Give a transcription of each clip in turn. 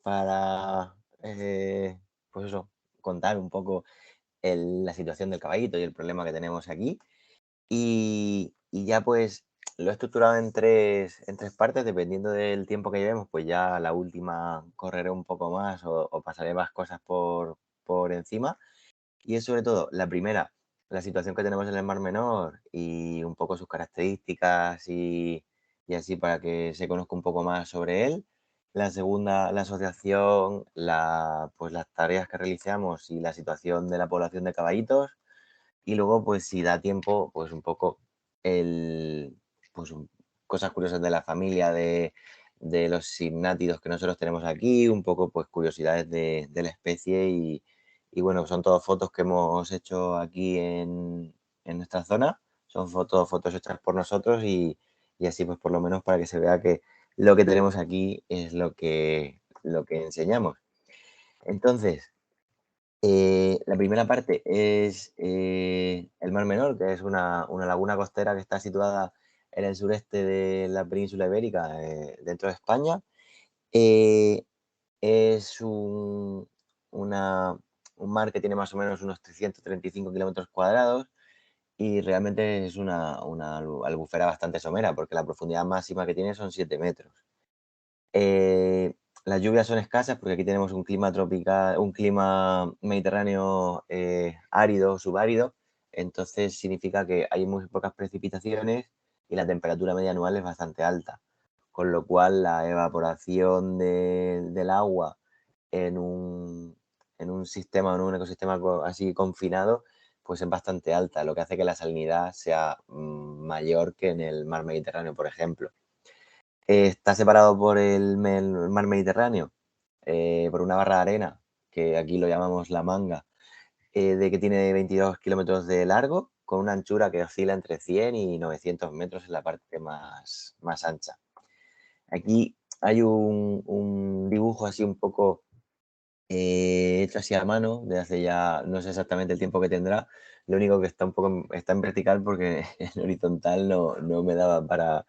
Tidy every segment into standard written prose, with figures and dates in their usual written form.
para, pues eso, contar un poco la situación del caballito y el problema que tenemos aquí. Y ya pues lo he estructurado en tres partes, dependiendo del tiempo que llevemos, pues ya la última correré un poco más o pasaré más cosas por encima. Y es sobre todo, la primera, la situación que tenemos en el Mar Menor y un poco sus características y así para que se conozca un poco más sobre él. La segunda, la asociación, pues las tareas que realizamos y la situación de la población de caballitos. Y luego, pues si da tiempo, pues un poco el, pues cosas curiosas de la familia, de los simnátidos que nosotros tenemos aquí, un poco pues curiosidades de la especie y bueno, son todas fotos que hemos hecho aquí en nuestra zona, son fotos hechas por nosotros y así pues por lo menos para que se vea que lo que tenemos aquí es lo que enseñamos. Entonces, la primera parte es el Mar Menor, que es una laguna costera que está situada en el sureste de la península ibérica, dentro de España. Eh, es un mar que tiene más o menos unos 335 kilómetros cuadrados y realmente es una albufera bastante somera porque la profundidad máxima que tiene son 7 metros. Eh, las lluvias son escasas porque aquí tenemos un clima tropical, un clima mediterráneo árido, subárido, entonces significa que hay muy pocas precipitaciones y la temperatura media anual es bastante alta, con lo cual la evaporación del agua en un sistema, en un ecosistema así confinado, pues es bastante alta, lo que hace que la salinidad sea mayor que en el mar Mediterráneo, por ejemplo. Está separado por el mar Mediterráneo, por una barra de arena, que aquí lo llamamos La Manga, de que tiene 22 kilómetros de largo, con una anchura que oscila entre 100 y 900 metros en la parte más ancha. Aquí hay un dibujo así un poco hecho así a mano, de hace ya, no sé exactamente el tiempo que tendrá, lo único que está un poco está en vertical porque en horizontal no me daba para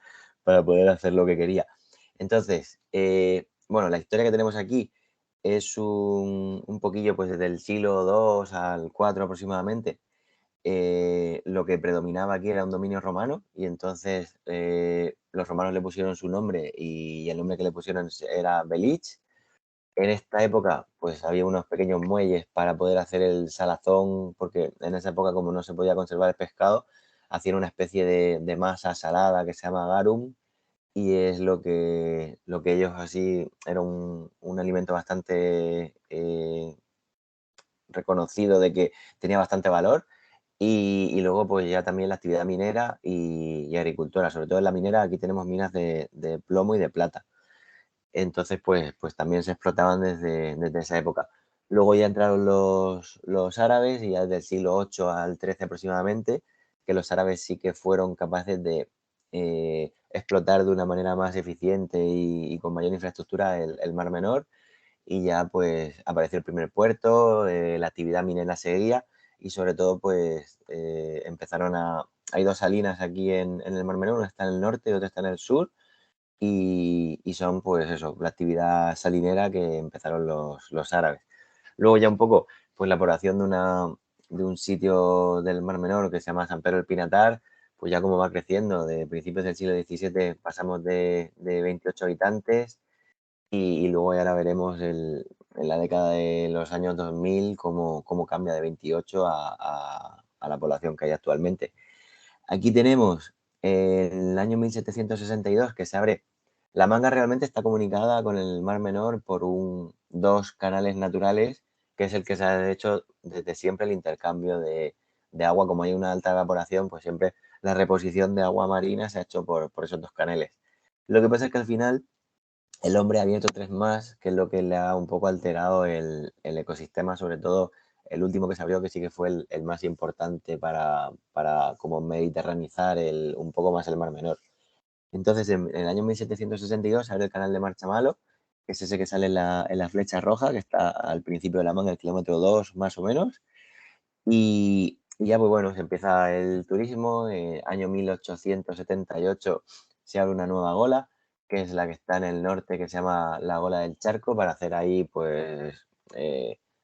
poder hacer lo que quería. Entonces, bueno, la historia que tenemos aquí es un poquillo pues desde el siglo II al IV aproximadamente. Lo que predominaba aquí era un dominio romano y entonces los romanos le pusieron su nombre y el nombre que le pusieron era Belich. En esta época, pues había unos pequeños muelles para poder hacer el salazón, porque en esa época, como no se podía conservar el pescado, hacían una especie de masa salada que se llama garum, y es lo que ellos así, era un alimento bastante reconocido de que tenía bastante valor. Y luego, pues ya también la actividad minera y agricultora, sobre todo en la minera, aquí tenemos minas de plomo y de plata. Entonces, pues también se explotaban desde esa época. Luego ya entraron los árabes y ya desde el siglo VIII al XIII aproximadamente, que los árabes sí que fueron capaces de explotar de una manera más eficiente y con mayor infraestructura el Mar Menor y ya pues apareció el primer puerto, la actividad minera seguía y sobre todo pues empezaron hay dos salinas aquí en el Mar Menor, una está en el norte y otra está en el sur y son pues eso, la actividad salinera que empezaron los árabes. Luego ya un poco pues la población de un sitio del Mar Menor que se llama San Pedro del Pinatar, pues ya como va creciendo, de principios del siglo XVII pasamos de 28 habitantes y luego ya ahora veremos en la década de los años 2000 cómo cambia de 28 a la población que hay actualmente. Aquí tenemos el año 1762 que se abre. La Manga realmente está comunicada con el Mar Menor por dos canales naturales, que es el que se ha hecho desde siempre el intercambio de agua. Como hay una alta evaporación, pues siempre la reposición de agua marina se ha hecho por esos dos canales. Lo que pasa es que al final el hombre ha abierto tres más, que es lo que le ha un poco alterado el ecosistema, sobre todo el último que se abrió, que sí que fue el más importante para como mediterranizar un poco más el Mar Menor. Entonces, en el año 1762 se abre el canal de Marchamalo, que es ese que sale en la flecha roja, que está al principio de la Manga, el kilómetro 2 más o menos. Y ya, pues bueno, se empieza el turismo. Año 1878 se abre una nueva gola que es la que está en el norte, que se llama la Gola del Charco, para hacer ahí, pues,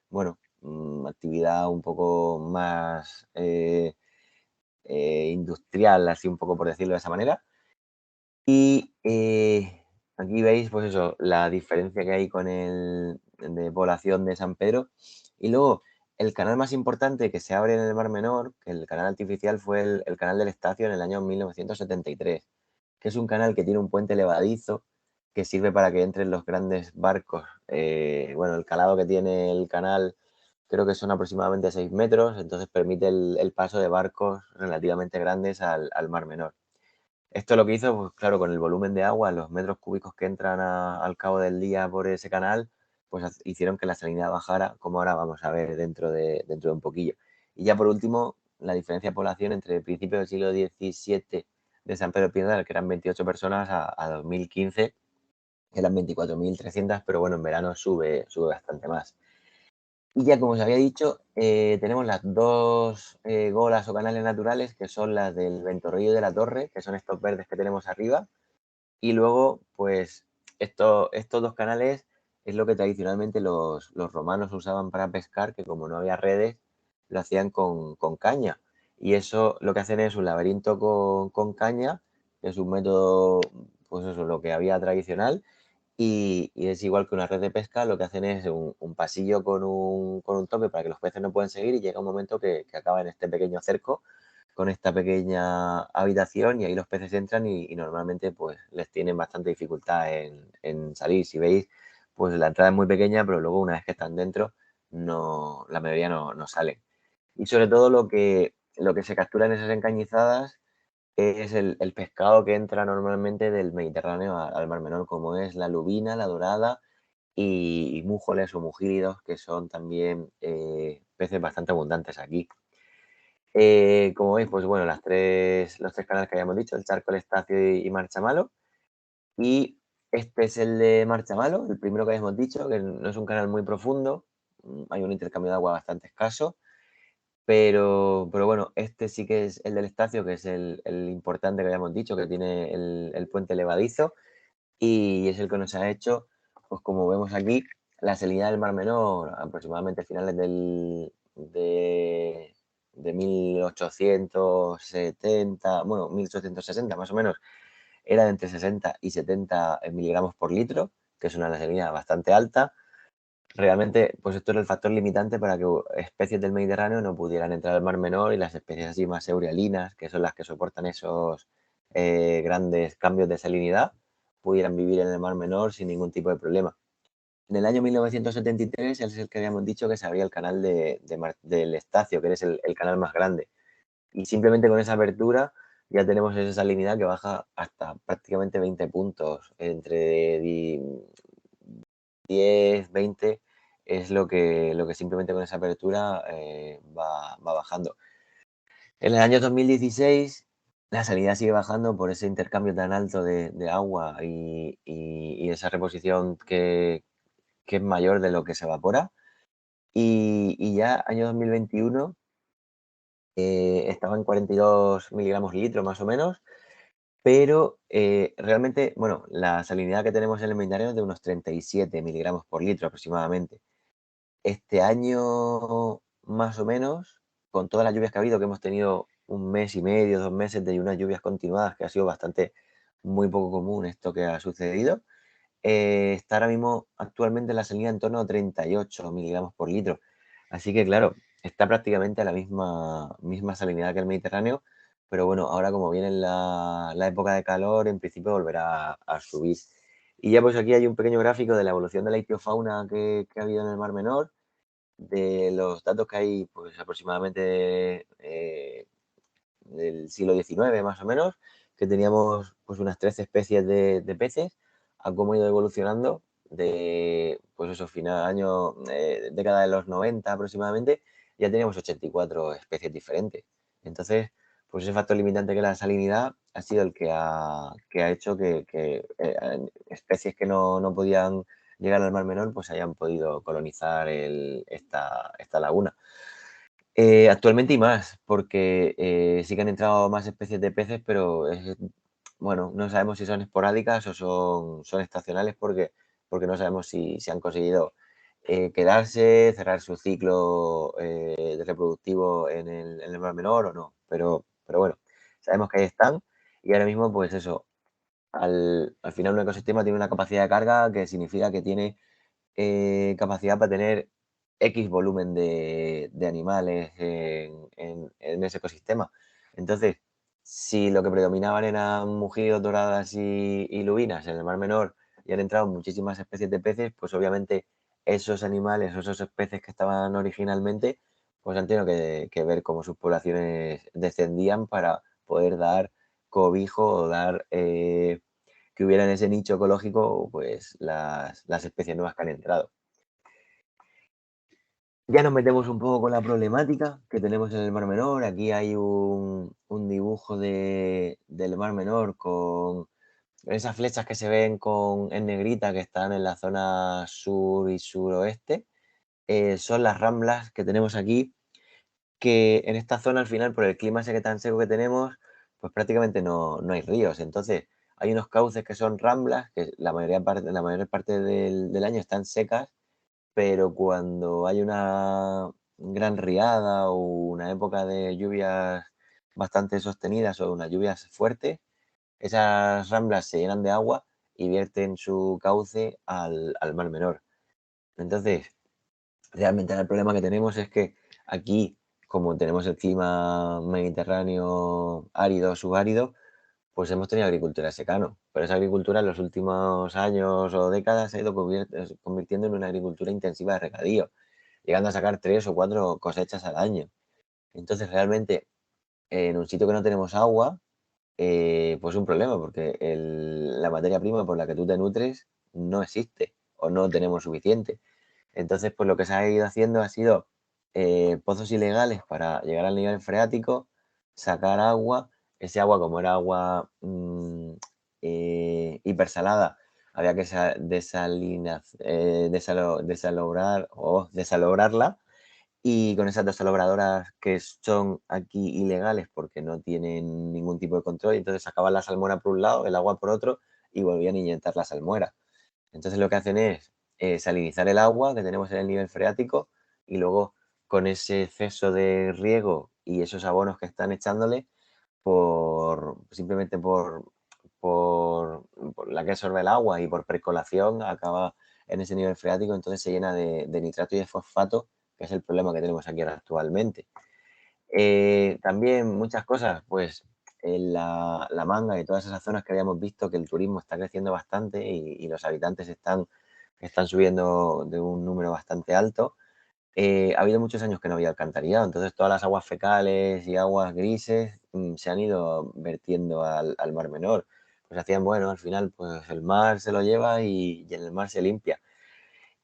bueno, actividad un poco más industrial, así un poco por decirlo de esa manera. Y aquí veis, pues eso, la diferencia que hay con el de población de San Pedro. Y luego, el canal más importante que se abre en el Mar Menor, que el canal artificial, fue el canal del Estacio en el año 1973, que es un canal que tiene un puente levadizo que sirve para que entren los grandes barcos. Bueno, el calado que tiene el canal creo que son aproximadamente 6 metros, entonces permite el paso de barcos relativamente grandes al Mar Menor. Esto lo que hizo, pues claro, con el volumen de agua, los metros cúbicos que entran al cabo del día por ese canal, pues hicieron que la salinidad bajara, como ahora vamos a ver dentro de un poquillo. Y ya por último, la diferencia de población entre principios del siglo XVII de San Pedro de Pinatar, que eran 28 personas, a 2015, que eran 24.300, pero bueno, en verano sube bastante más. Y ya como os había dicho, tenemos las dos golas o canales naturales, que son las del Ventorrillo y de la Torre, que son estos verdes que tenemos arriba. Y luego, pues, estos dos canales es lo que tradicionalmente los romanos usaban para pescar, que como no había redes, lo hacían con caña. Y eso lo que hacen es un laberinto con caña, que es un método, pues eso, lo que había tradicional, y es igual que una red de pesca, lo que hacen es un pasillo con un tope para que los peces no puedan seguir, y llega un momento que acaba en este pequeño cerco con esta pequeña habitación, y ahí los peces entran y normalmente pues les tienen bastante dificultad en salir. Si veis, pues la entrada es muy pequeña, pero luego una vez que están dentro, la mayoría no salen. Y sobre todo lo que se captura en esas encañizadas es el pescado que entra normalmente del Mediterráneo al Mar Menor, como es la lubina, la dorada y mújoles o mugíridos, que son también peces bastante abundantes aquí. Como veis, pues bueno, los tres canales que habíamos dicho, el Charco, el Estacio y Marchamalo. Y este es el de Marchamalo, el primero que habíamos dicho, que no es un canal muy profundo, hay un intercambio de agua bastante escaso, pero bueno, este sí que es el del Estacio, que es el importante que habíamos dicho, que tiene el puente levadizo, y es el que nos ha hecho, pues como vemos aquí, la salinidad del Mar Menor aproximadamente a finales de 1870, bueno, 1860 más o menos, era de entre 60 y 70 miligramos por litro, que es una salinidad bastante alta. Realmente, pues esto era el factor limitante para que especies del Mediterráneo no pudieran entrar al Mar Menor, y las especies así más eurialinas, que son las que soportan esos grandes cambios de salinidad, pudieran vivir en el Mar Menor sin ningún tipo de problema. En el año 1973 es el que habíamos dicho que se abría el canal del Estacio, que es el canal más grande. Y simplemente con esa apertura ya tenemos esa salinidad que baja hasta prácticamente 20 puntos, entre 10, 20, es lo que simplemente con esa apertura va bajando. En el año 2016 la salinidad sigue bajando por ese intercambio tan alto de agua y esa reposición que es mayor de lo que se evapora. Y ya año 2021 estaba en 42 miligramos litro más o menos, pero realmente, bueno, la salinidad que tenemos en el Mediterráneo es de unos 37 miligramos por litro aproximadamente. Este año, más o menos, con todas las lluvias que ha habido, que hemos tenido un mes y medio, 2 meses de unas lluvias continuadas, que ha sido bastante, muy poco común esto que ha sucedido, está ahora mismo actualmente la salinidad en torno a 38 miligramos por litro. Así que, claro, está prácticamente a la misma salinidad que el Mediterráneo, pero bueno, ahora como viene la época de calor, en principio volverá a subir. Y ya pues aquí hay un pequeño gráfico de la evolución de la ictiofauna que ha habido en el Mar Menor, de los datos que hay, pues aproximadamente del siglo XIX más o menos, que teníamos pues unas 13 especies de peces, a cómo ha ido evolucionando de, pues eso, década de los 90 aproximadamente, ya teníamos 84 especies diferentes. Entonces, pues ese factor limitante que es la salinidad ha sido el que ha hecho que especies que no podían llegar al Mar Menor pues hayan podido colonizar esta laguna. Actualmente hay más, porque sí que han entrado más especies de peces, pero bueno, no sabemos si son esporádicas o son estacionales porque no sabemos si han conseguido quedarse, cerrar su ciclo reproductivo en el Mar Menor o no. Pero bueno, sabemos que ahí están y ahora mismo, pues eso, al final un ecosistema tiene una capacidad de carga que significa que tiene capacidad para tener X volumen de animales en ese ecosistema. Entonces, si lo que predominaban eran mugidos, doradas y lubinas en el Mar Menor y han entrado muchísimas especies de peces, pues obviamente esos animales o esos peces que estaban originalmente, pues han tenido que ver cómo sus poblaciones descendían para poder dar cobijo o dar que hubiera en ese nicho ecológico pues las especies nuevas que han entrado. Ya nos metemos un poco con la problemática que tenemos en el Mar Menor. Aquí hay un dibujo del Mar Menor con esas flechas que se ven en negrita que están en la zona sur y suroeste. Son las ramblas que tenemos aquí, que en esta zona al final, por el clima ese que tan seco que tenemos, pues prácticamente no hay ríos. Entonces, hay unos cauces que son ramblas, que la mayor parte del año están secas, pero cuando hay una gran riada o una época de lluvias bastante sostenidas o unas lluvias fuertes, esas ramblas se llenan de agua y vierten su cauce al Mar Menor. Entonces, realmente el problema que tenemos es que aquí, como tenemos el clima mediterráneo árido, subárido, pues hemos tenido agricultura de secano, pero esa agricultura en los últimos años o décadas se ha ido convirtiendo en una agricultura intensiva de regadío, llegando a sacar 3 o 4 cosechas al año. Entonces, realmente, en un sitio que no tenemos agua, pues un problema, porque la materia prima por la que tú te nutres no existe o no tenemos suficiente. Entonces, pues lo que se ha ido haciendo ha sido pozos ilegales para llegar al nivel freático, sacar agua. Ese agua, como era agua hipersalada, había que desalobrar o desalobrarla. Y con esas desalobradoras que son aquí ilegales porque no tienen ningún tipo de control, y entonces sacaban la salmuera por un lado, el agua por otro y volvían a inyectar la salmuera. Entonces lo que hacen es salinizar el agua que tenemos en el nivel freático y luego con ese exceso de riego y esos abonos que están echándole, simplemente por la que absorbe el agua y por precolación acaba en ese nivel freático, entonces se llena de nitrato y de fosfato, que es el problema que tenemos aquí ahora actualmente. También muchas cosas, pues en la Manga y todas esas zonas que habíamos visto que el turismo está creciendo bastante y los habitantes están subiendo de un número bastante alto. Ha habido muchos años que no había alcantarillado, entonces todas las aguas fecales y aguas grises se han ido vertiendo al Mar Menor. Pues hacían, bueno, al final pues el mar se lo lleva y en el mar se limpia.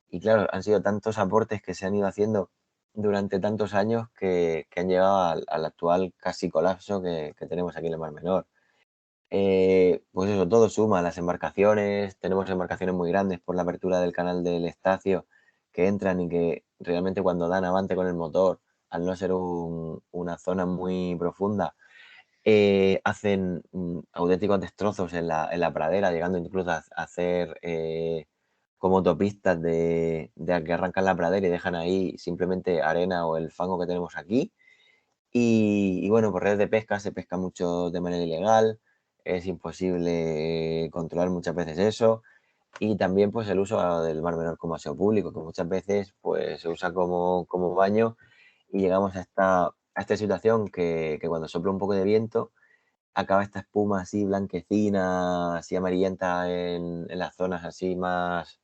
Y claro, han sido tantos aportes que se han ido haciendo durante tantos años que han llegado al actual casi colapso que tenemos aquí en el Mar Menor. Pues eso, todo suma, las embarcaciones, tenemos embarcaciones muy grandes por la apertura del canal del Estacio que entran y que realmente cuando dan avante con el motor, al no ser una zona muy profunda, hacen auténticos destrozos en la pradera, llegando incluso a hacer como autopistas de que arrancan la pradera y dejan ahí simplemente arena o el fango que tenemos aquí. Y bueno, por redes de pesca se pesca mucho de manera ilegal, es imposible controlar muchas veces eso. Y también pues el uso del Mar Menor como aseo público, que muchas veces pues se usa como baño y llegamos a esta situación que cuando sopla un poco de viento acaba esta espuma así blanquecina, así amarillenta en las zonas así más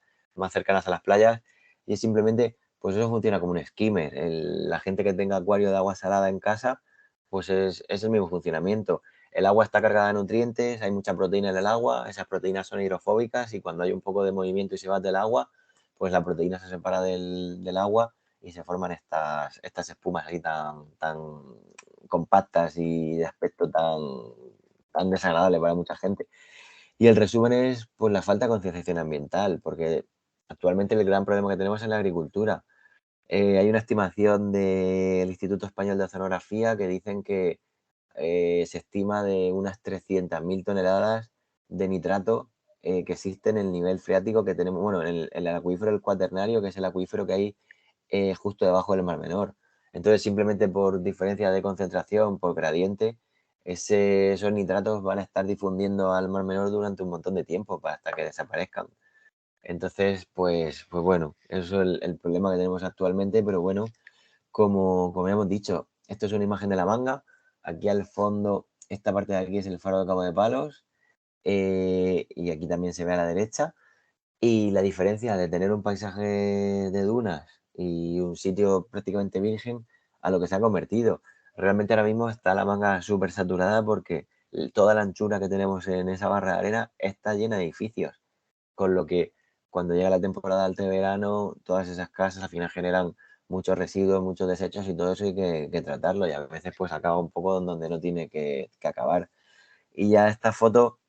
cercanas a las playas y es simplemente, pues eso funciona como un skimmer. La gente que tenga acuario de agua salada en casa, pues es el mismo funcionamiento. El agua está cargada de nutrientes, hay mucha proteína en el agua, esas proteínas son hidrofóbicas y cuando hay un poco de movimiento y se va del agua, pues la proteína se separa del agua y se forman estas espumas así tan compactas y de aspecto tan desagradable para mucha gente. Y el resumen es pues la falta de concienciación ambiental, porque actualmente el gran problema que tenemos es la agricultura. Hay una estimación del Instituto Español de Oceanografía que dicen que se estima de unas 300.000 toneladas de nitrato que existe en el nivel freático que tenemos, bueno, en el acuífero del Cuaternario, que es el acuífero que hay justo debajo del Mar Menor. Entonces, simplemente por diferencia de concentración, por gradiente, esos nitratos van a estar difundiendo al Mar Menor durante un montón de tiempo hasta que desaparezcan. Entonces, pues bueno, eso es el problema que tenemos actualmente, pero bueno, como hemos dicho, esto es una imagen de La Manga. Aquí al fondo, esta parte de aquí es el faro de Cabo de Palos, y aquí también se ve a la derecha. Y la diferencia de tener un paisaje de dunas y un sitio prácticamente virgen a lo que se ha convertido. Realmente ahora mismo está La Manga súper saturada porque toda la anchura que tenemos en esa barra de arena está llena de edificios, con lo que cuando llega la temporada alta de verano, todas esas casas al final generan muchos residuos, muchos desechos y todo eso hay que tratarlo, y a veces pues acaba un poco donde no tiene que acabar. Y ya esta foto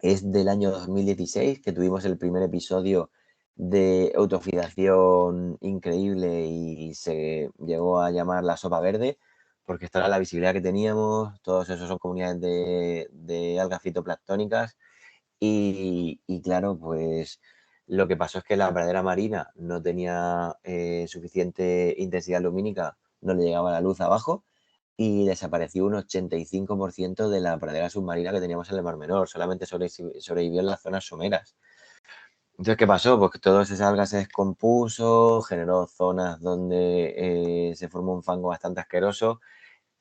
es del año 2016, que tuvimos el primer episodio de eutrofización increíble y se llegó a llamar la sopa verde, porque esta era la visibilidad que teníamos. Todos esos son comunidades de algas fitoplanctónicas y claro, pues lo que pasó es que la pradera marina no tenía suficiente intensidad lumínica, no le llegaba la luz abajo y desapareció un 85% de la pradera submarina que teníamos en el Mar Menor. Solamente sobrevivió en las zonas someras. Entonces, ¿qué pasó? Pues que toda esa alga se descompuso, generó zonas donde se formó un fango bastante asqueroso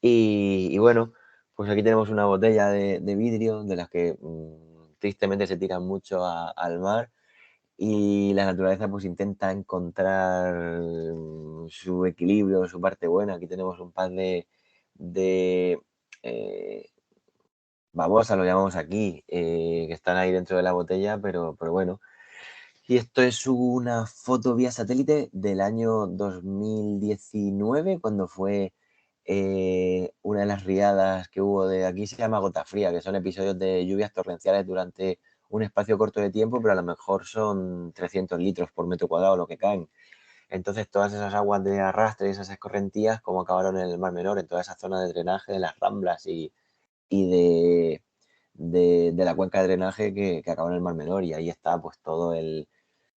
y bueno, pues aquí tenemos una botella de vidrio de las que tristemente se tiran mucho al mar, y la naturaleza pues intenta encontrar su equilibrio, su parte buena. Aquí tenemos un par de eh, babosas, lo llamamos aquí, que están ahí dentro de la botella, pero bueno. Y esto es una foto vía satélite del año 2019, cuando fue una de las riadas que hubo de aquí, se llama gota fría, que son episodios de lluvias torrenciales durante un espacio corto de tiempo, pero a lo mejor son 300 litros por metro cuadrado lo que caen. Entonces, todas esas aguas de arrastre y esas escorrentías, como acabaron en el Mar Menor, en toda esa zona de drenaje de las Ramblas y de la cuenca de drenaje que acaba en el Mar Menor. Y ahí está pues todo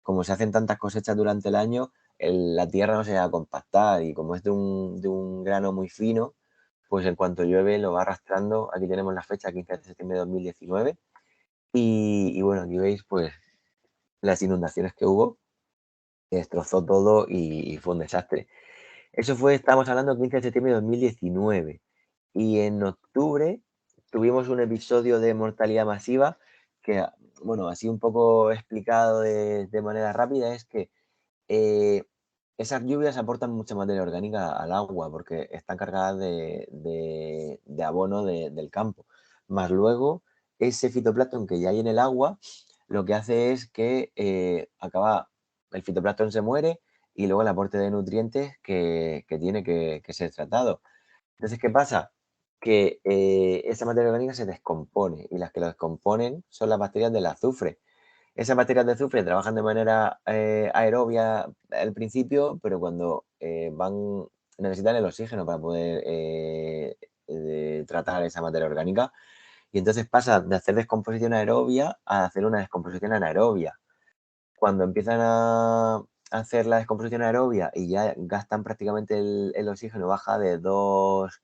como se hacen tantas cosechas durante el año, la tierra no se va a compactar, y como es de un grano muy fino, pues en cuanto llueve lo va arrastrando. Aquí tenemos la fecha, 15 de septiembre de 2019, y bueno, aquí veis pues las inundaciones que hubo, que destrozó todo y fue un desastre. Eso fue, estamos hablando, 15 de septiembre de 2019. Y en octubre tuvimos un episodio de mortalidad masiva que, bueno, así un poco explicado de manera rápida, es que eh, esas lluvias aportan mucha materia orgánica al agua porque están cargadas de abono del campo. Más luego, ese fitoplancton que ya hay en el agua, lo que hace es que el fitoplancton se muere y luego el aporte de nutrientes que tiene que ser tratado. Entonces, ¿qué pasa? Que esa materia orgánica se descompone, y las que lo descomponen son las bacterias del azufre. Esas bacterias de azufre trabajan de manera aerobia al principio, pero cuando necesitan el oxígeno para poder tratar esa materia orgánica, y entonces pasa de hacer descomposición aerobia a hacer una descomposición anaerobia. Cuando empiezan a hacer la descomposición aerobia y ya gastan prácticamente el oxígeno, baja de 2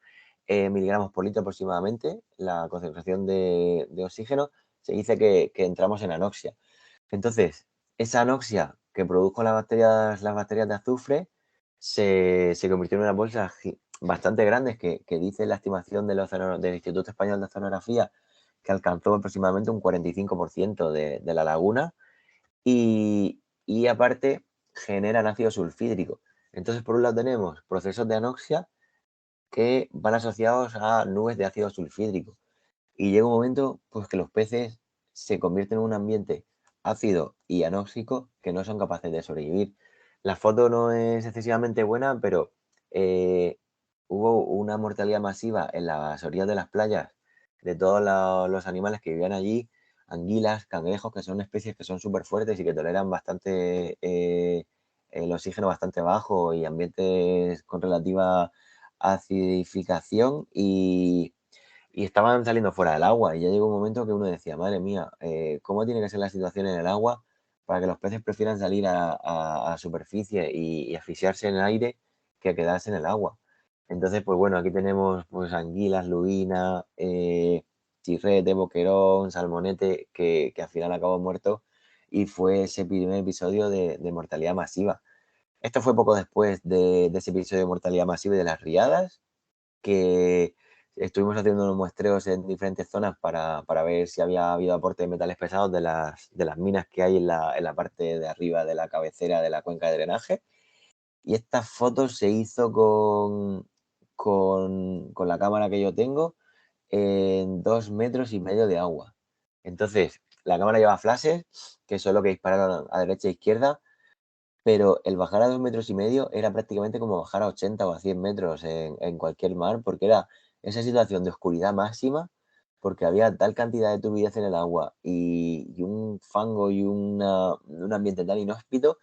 miligramos por litro aproximadamente la concentración de oxígeno, se dice que entramos en anoxia. Entonces, esa anoxia que produjo las bacterias de azufre se convirtió en unas bolsas bastante grandes que dice la estimación del Instituto Español de Oceanografía, que alcanzó aproximadamente un 45% de la laguna, y aparte generan ácido sulfídrico. Entonces, por un lado tenemos procesos de anoxia que van asociados a nubes de ácido sulfídrico. Y llega un momento pues que los peces se convierten en un ambiente ácido y anóxico que no son capaces de sobrevivir. La foto no es excesivamente buena, pero eh, hubo una mortalidad masiva en las orillas de las playas de todos los animales que vivían allí, anguilas, cangrejos, que son especies que son súper fuertes y que toleran bastante el oxígeno bastante bajo y ambientes con relativa acidificación, y y estaban saliendo fuera del agua. Y ya llegó un momento que uno decía, madre mía, ¿cómo tiene que ser la situación en el agua para que los peces prefieran salir a superficie y asfixiarse en el aire que quedarse en el agua? Entonces, pues bueno, aquí tenemos pues anguilas, lubina, chirrete, boquerón, salmonete, que al final acabó muerto y fue ese primer episodio de mortalidad masiva. Esto fue poco después de ese episodio de mortalidad masiva y de las riadas, que estuvimos haciendo unos muestreos en diferentes zonas para ver si había habido aporte de metales pesados de las minas que hay en la parte de arriba de la cabecera de la cuenca de drenaje. Y estas fotos se hizo con la cámara que yo tengo en 2,5 metros de agua. Entonces, la cámara lleva flashes, que son lo que dispararon a derecha e izquierda, pero el bajar a 2,5 metros era prácticamente como bajar a 80 o a 100 metros en cualquier mar, porque era esa situación de oscuridad máxima, porque había tal cantidad de turbidez en el agua y un fango y un ambiente tan inhóspito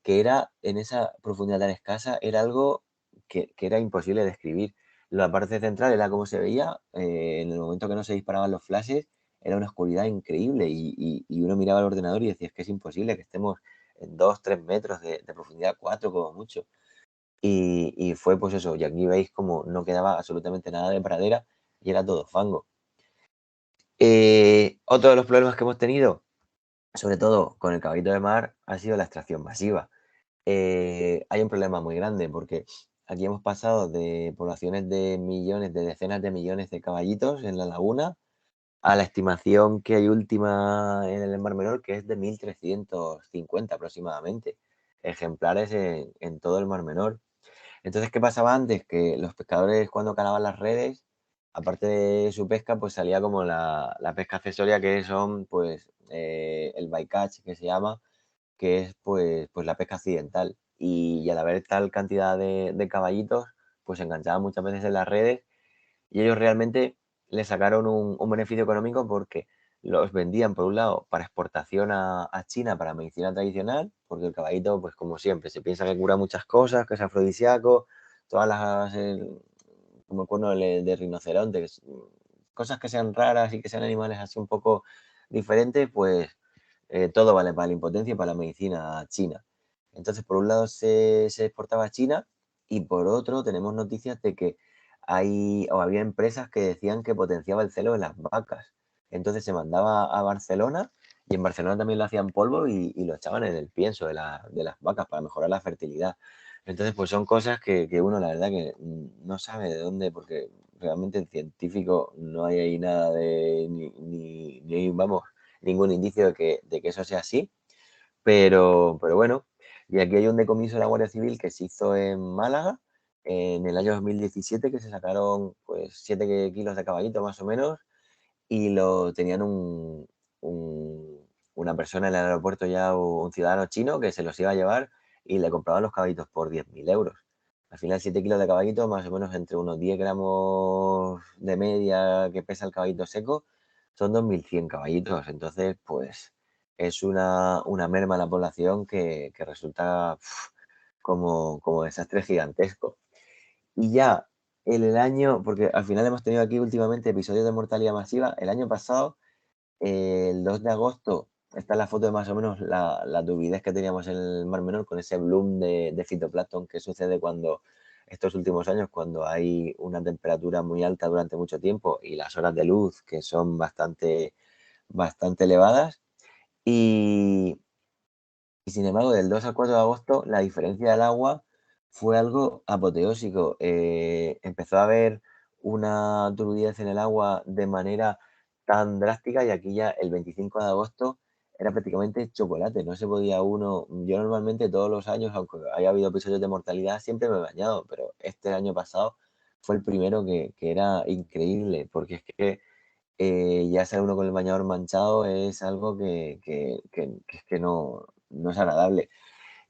que era en esa profundidad tan escasa, era algo que era imposible de describir. La parte central era como se veía, en el momento que no se disparaban los flashes, era una oscuridad increíble y uno miraba al ordenador y decía, es que es imposible que estemos en 2, 3 metros de profundidad, 4 como mucho. Y fue pues eso, y aquí veis como no quedaba absolutamente nada de pradera y era todo fango. Otro de los problemas que hemos tenido, sobre todo con el caballito de mar, ha sido la extracción masiva. Hay un problema muy grande porque aquí hemos pasado de poblaciones de millones, de decenas de millones de caballitos en la laguna a la estimación que hay última en el Mar Menor, que es de 1.350 aproximadamente ejemplares en todo el Mar Menor. Entonces, ¿qué pasaba antes? Que los pescadores cuando calaban las redes, aparte de su pesca, pues salía como la pesca accesoria, que son pues el bycatch, que se llama, que es pues la pesca accidental. Y al haber tal cantidad de caballitos, pues se enganchaban muchas veces en las redes y ellos realmente le sacaron un beneficio económico porque los vendían, por un lado, para exportación a China para medicina tradicional, porque el caballito, pues como siempre, se piensa que cura muchas cosas, que es afrodisíaco, todas las, como el cuerno de rinoceronte, cosas que sean raras y que sean animales así un poco diferentes, pues todo vale para la impotencia y para la medicina china. Entonces, por un lado se exportaba a China y por otro tenemos noticias de que había empresas que decían que potenciaba el celo de las vacas. Entonces se mandaba a Barcelona y en Barcelona también lo hacían polvo y lo echaban en el pienso de las vacas para mejorar la fertilidad. Entonces, pues son cosas que uno, la verdad, que no sabe de dónde, porque realmente en científico no hay ahí nada ni vamos, ningún indicio de que eso sea así. Pero bueno, y aquí hay un decomiso de la Guardia Civil que se hizo en Málaga en el año 2017, que se sacaron pues 7 kilos de caballito más o menos y lo tenían una persona en el aeropuerto ya, un ciudadano chino que se los iba a llevar y le compraban los caballitos por 10.000 euros. Al final 7 kilos de caballito, más o menos entre unos 10 gramos de media que pesa el caballito seco, son 2.100 caballitos. Entonces, pues es una merma en la población que resulta como desastre gigantesco. Y ya el año, porque al final hemos tenido aquí últimamente episodios de mortalidad masiva, el año pasado, el 2 de agosto, está la foto de más o menos la turbidez que teníamos en el Mar Menor con ese bloom de fitoplancton que sucede cuando estos últimos años, cuando hay una temperatura muy alta durante mucho tiempo y las horas de luz que son bastante elevadas. Y, y sin embargo, del 2 al 4 de agosto, la diferencia del agua fue algo apoteósico. Empezó a haber una turbidez en el agua de manera tan drástica y aquí ya el 25 de agosto era prácticamente chocolate. No se podía uno. Yo normalmente todos los años, aunque haya habido episodios de mortalidad, siempre me he bañado, pero este año pasado fue el primero que era increíble, porque es que ya sea uno con el bañador manchado es algo que es que no es agradable.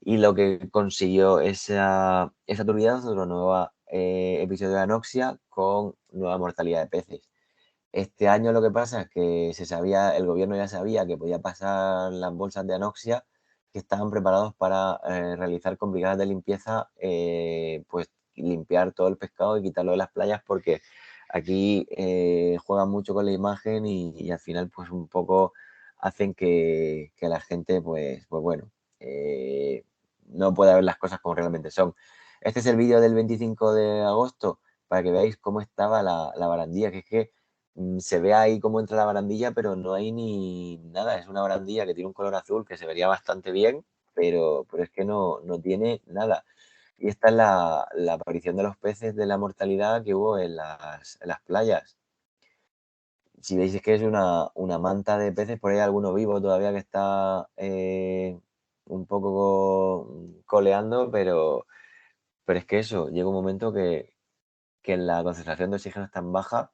Y lo que consiguió esa turbidez es otro nuevo episodio de anoxia con nueva mortalidad de peces. Este año lo que pasa es que el gobierno ya sabía que podía pasar las bolsas de anoxia, que estaban preparados para realizar con brigadas de limpieza, pues limpiar todo el pescado y quitarlo de las playas porque Aquí juegan mucho con la imagen y al final pues un poco hacen que la gente pues bueno, no pueda ver las cosas como realmente son. Este es el vídeo del 25 de agosto para que veáis cómo estaba la barandilla, que es que se ve ahí cómo entra la barandilla, pero no hay ni nada. Es una barandilla que tiene un color azul que se vería bastante bien, pero es que no tiene nada. Y esta es la aparición de los peces de la mortalidad que hubo en las playas. Si veis es que es una manta de peces, por ahí hay alguno vivo todavía que está un poco coleando, pero es que eso, llega un momento que la concentración de oxígeno es tan baja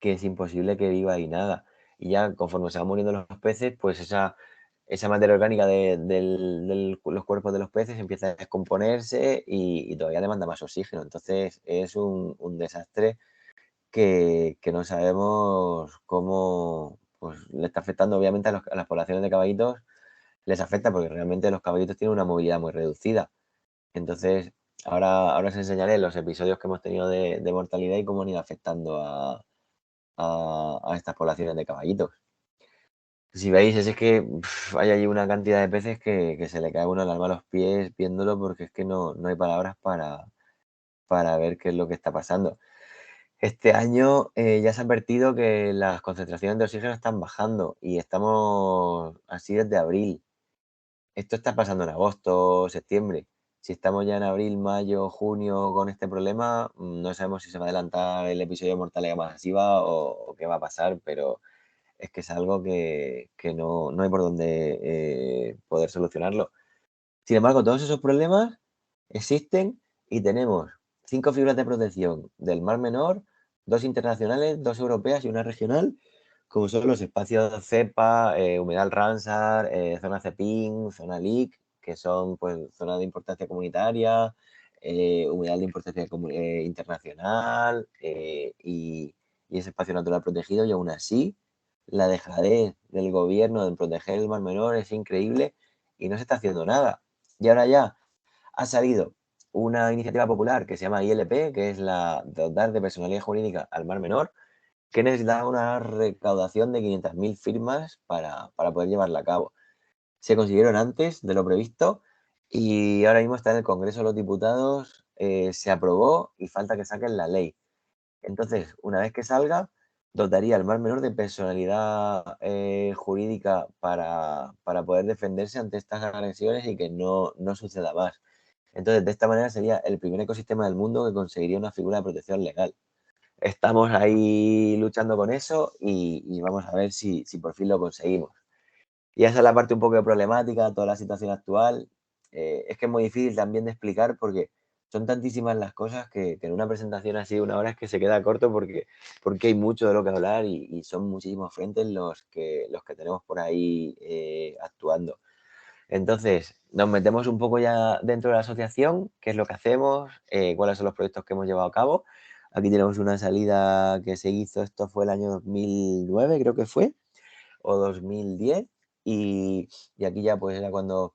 que es imposible que viva ahí nada. Y ya conforme se van muriendo los peces, pues esa materia orgánica de los cuerpos de los peces empieza a descomponerse y todavía demanda más oxígeno. Entonces es un desastre que no sabemos cómo pues, le está afectando obviamente a las poblaciones de caballitos, les afecta porque realmente los caballitos tienen una movilidad muy reducida. Entonces, ahora os enseñaré los episodios que hemos tenido de mortalidad y cómo han ido afectando a estas poblaciones de caballitos. Si veis, es que hay allí una cantidad de peces que se le cae a uno el alma a los pies viéndolo porque es que no hay palabras para ver qué es lo que está pasando. Este año ya se ha advertido que las concentraciones de oxígeno están bajando y estamos así desde abril. Esto está pasando en agosto, septiembre. Si estamos ya en abril, mayo, junio con este problema, no sabemos si se va a adelantar el episodio de mortalidad masiva o qué va a pasar, pero es que es algo que no hay por dónde poder solucionarlo. Sin embargo, todos esos problemas existen y tenemos 5 fibras de protección del Mar Menor, 2 internacionales, 2 europeas y una regional, como son los espacios CEPA, humedal Ramsar, zona CEPIN, zona LIC, que son pues zonas de importancia comunitaria, humedal de importancia internacional y ese espacio natural protegido, y aún así la dejadez del gobierno en proteger el Mar Menor es increíble y no se está haciendo nada. Y ahora ya ha salido una iniciativa popular que se llama ILP, que es la de dotar de personalidad jurídica al Mar Menor, que necesitaba una recaudación de 500.000 firmas para poder llevarla a cabo. Se consiguieron antes de lo previsto y ahora mismo está en el Congreso de los Diputados, se aprobó y falta que saquen la ley. Entonces, una vez que salga, dotaría al Mar Menor de personalidad jurídica para poder defenderse ante estas agresiones y que no suceda más. Entonces, de esta manera sería el primer ecosistema del mundo que conseguiría una figura de protección legal. Estamos ahí luchando con eso y vamos a ver si por fin lo conseguimos. Y esa es la parte un poco problemática, toda la situación actual. Es que es muy difícil también de explicar porque son tantísimas las cosas que en una presentación así de una hora es que se queda corto porque hay mucho de lo que hablar y son muchísimos frentes los que tenemos por ahí actuando. Entonces, nos metemos un poco ya dentro de la asociación, qué es lo que hacemos, cuáles son los proyectos que hemos llevado a cabo. Aquí tenemos una salida que se hizo, esto fue el año 2009, creo que fue, o 2010, y aquí ya pues era cuando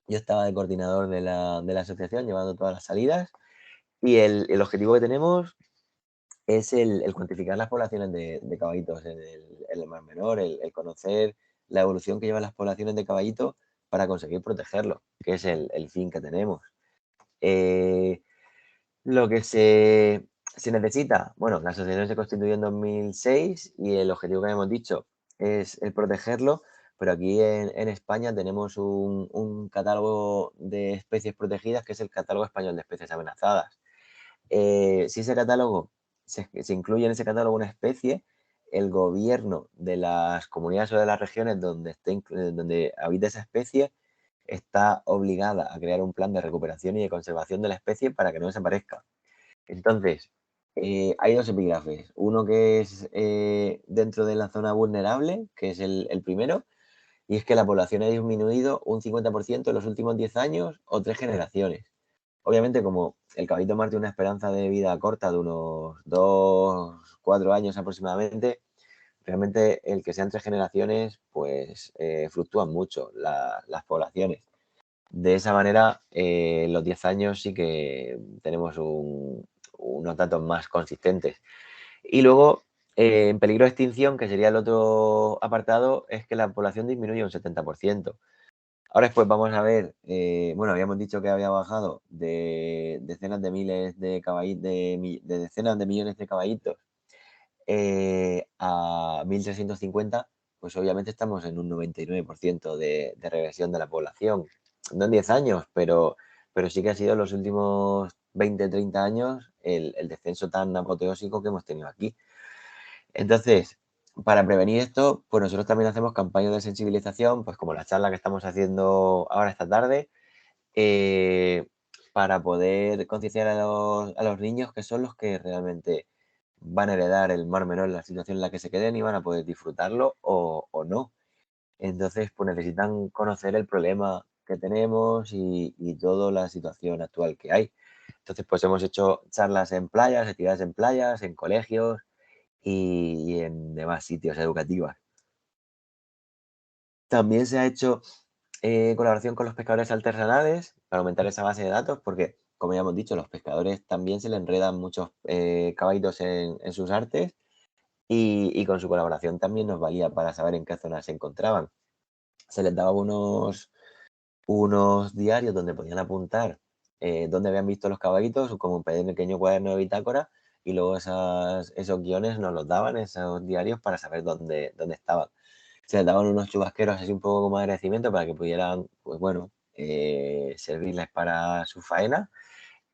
yo estaba de coordinador de la asociación, llevando todas las salidas, y el objetivo que tenemos es el cuantificar las poblaciones de caballitos en el Mar Menor, el conocer la evolución que llevan las poblaciones de caballitos para conseguir protegerlos, que es el fin que tenemos. Eh, lo que se necesita, bueno, la asociación se constituyó en 2006 y el objetivo que habíamos dicho es el protegerlo, pero aquí en España tenemos un catálogo de especies protegidas que es el Catálogo Español de Especies Amenazadas. Si ese catálogo se incluye en ese catálogo una especie, el gobierno de las comunidades o de las regiones donde habita esa especie está obligada a crear un plan de recuperación y de conservación de la especie para que no desaparezca. Entonces, hay dos epígrafes. Uno que es dentro de la zona vulnerable, que es el primero, y es que la población ha disminuido un 50% en los últimos 10 años o 3 generaciones. Obviamente, como el caballito mar tiene una esperanza de vida corta de unos 2, 4 años aproximadamente, realmente el que sean 3 generaciones, pues fluctúan mucho las poblaciones. De esa manera, en los 10 años sí que tenemos unos datos más consistentes. Y luego, en peligro de extinción, que sería el otro apartado, es que la población disminuye un 70%. Ahora después vamos a ver, bueno, habíamos dicho que había bajado de decenas de miles de caballitos, de decenas de millones de caballitos a 1.350, pues obviamente estamos en un 99% de regresión de la población. No en 10 años, pero sí que ha sido en los últimos 20, 30 años el descenso tan apoteósico que hemos tenido aquí. Entonces, para prevenir esto, pues nosotros también hacemos campañas de sensibilización, pues como la charla que estamos haciendo ahora esta tarde, eh, para poder concienciar a los niños, que son los que realmente van a heredar el Mar Menor en la situación en la que se queden y van a poder disfrutarlo o no. Entonces, pues necesitan conocer el problema que tenemos y toda la situación actual que hay. Entonces, pues hemos hecho charlas en playas, actividades en playas, en colegios y en demás sitios educativos. También se ha hecho colaboración con los pescadores artesanales para aumentar esa base de datos, porque, como ya hemos dicho, los pescadores también se le enredan muchos caballitos en sus artes y con su colaboración también nos valía para saber en qué zonas se encontraban. Se les daba unos diarios donde podían apuntar dónde habían visto los caballitos, como un pequeño cuaderno de bitácora, y luego esos guiones nos los daban, esos diarios, para saber dónde estaban. Se les daban unos chubasqueros así un poco como agradecimiento para que pudieran, pues bueno, servirles para su faena,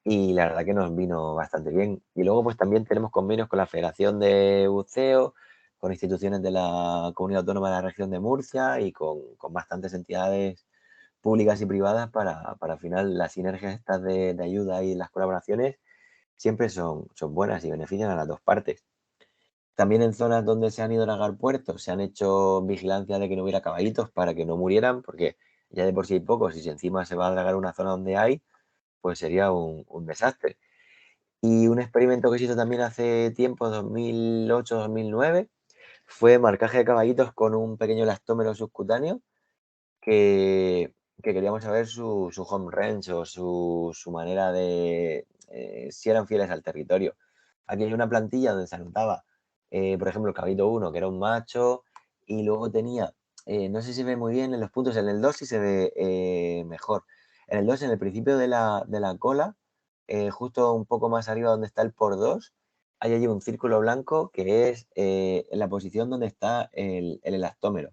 y la verdad que nos vino bastante bien. Y luego pues también tenemos convenios con la Federación de Buceo, con instituciones de la Comunidad Autónoma de la Región de Murcia y con bastantes entidades públicas y privadas para al final las sinergias estas de ayuda y las colaboraciones siempre son buenas y benefician a las dos partes. También en zonas donde se han ido a dragar puertos se han hecho vigilancia de que no hubiera caballitos para que no murieran, porque ya de por sí hay pocos y si encima se va a dragar una zona donde hay, pues sería un desastre. Y un experimento que se hizo también hace tiempo, 2008-2009, fue marcaje de caballitos con un pequeño elastómero subcutáneo que, que queríamos saber su home range o su manera de, si eran fieles al territorio. Aquí hay una plantilla donde se anotaba, por ejemplo, el caballito 1, que era un macho, y luego tenía, no sé si se ve muy bien en los puntos, en el 2 sí se ve mejor. En el 2, en el principio de la cola, justo un poco más arriba donde está el por 2, hay allí un círculo blanco que es en la posición donde está el elastómero.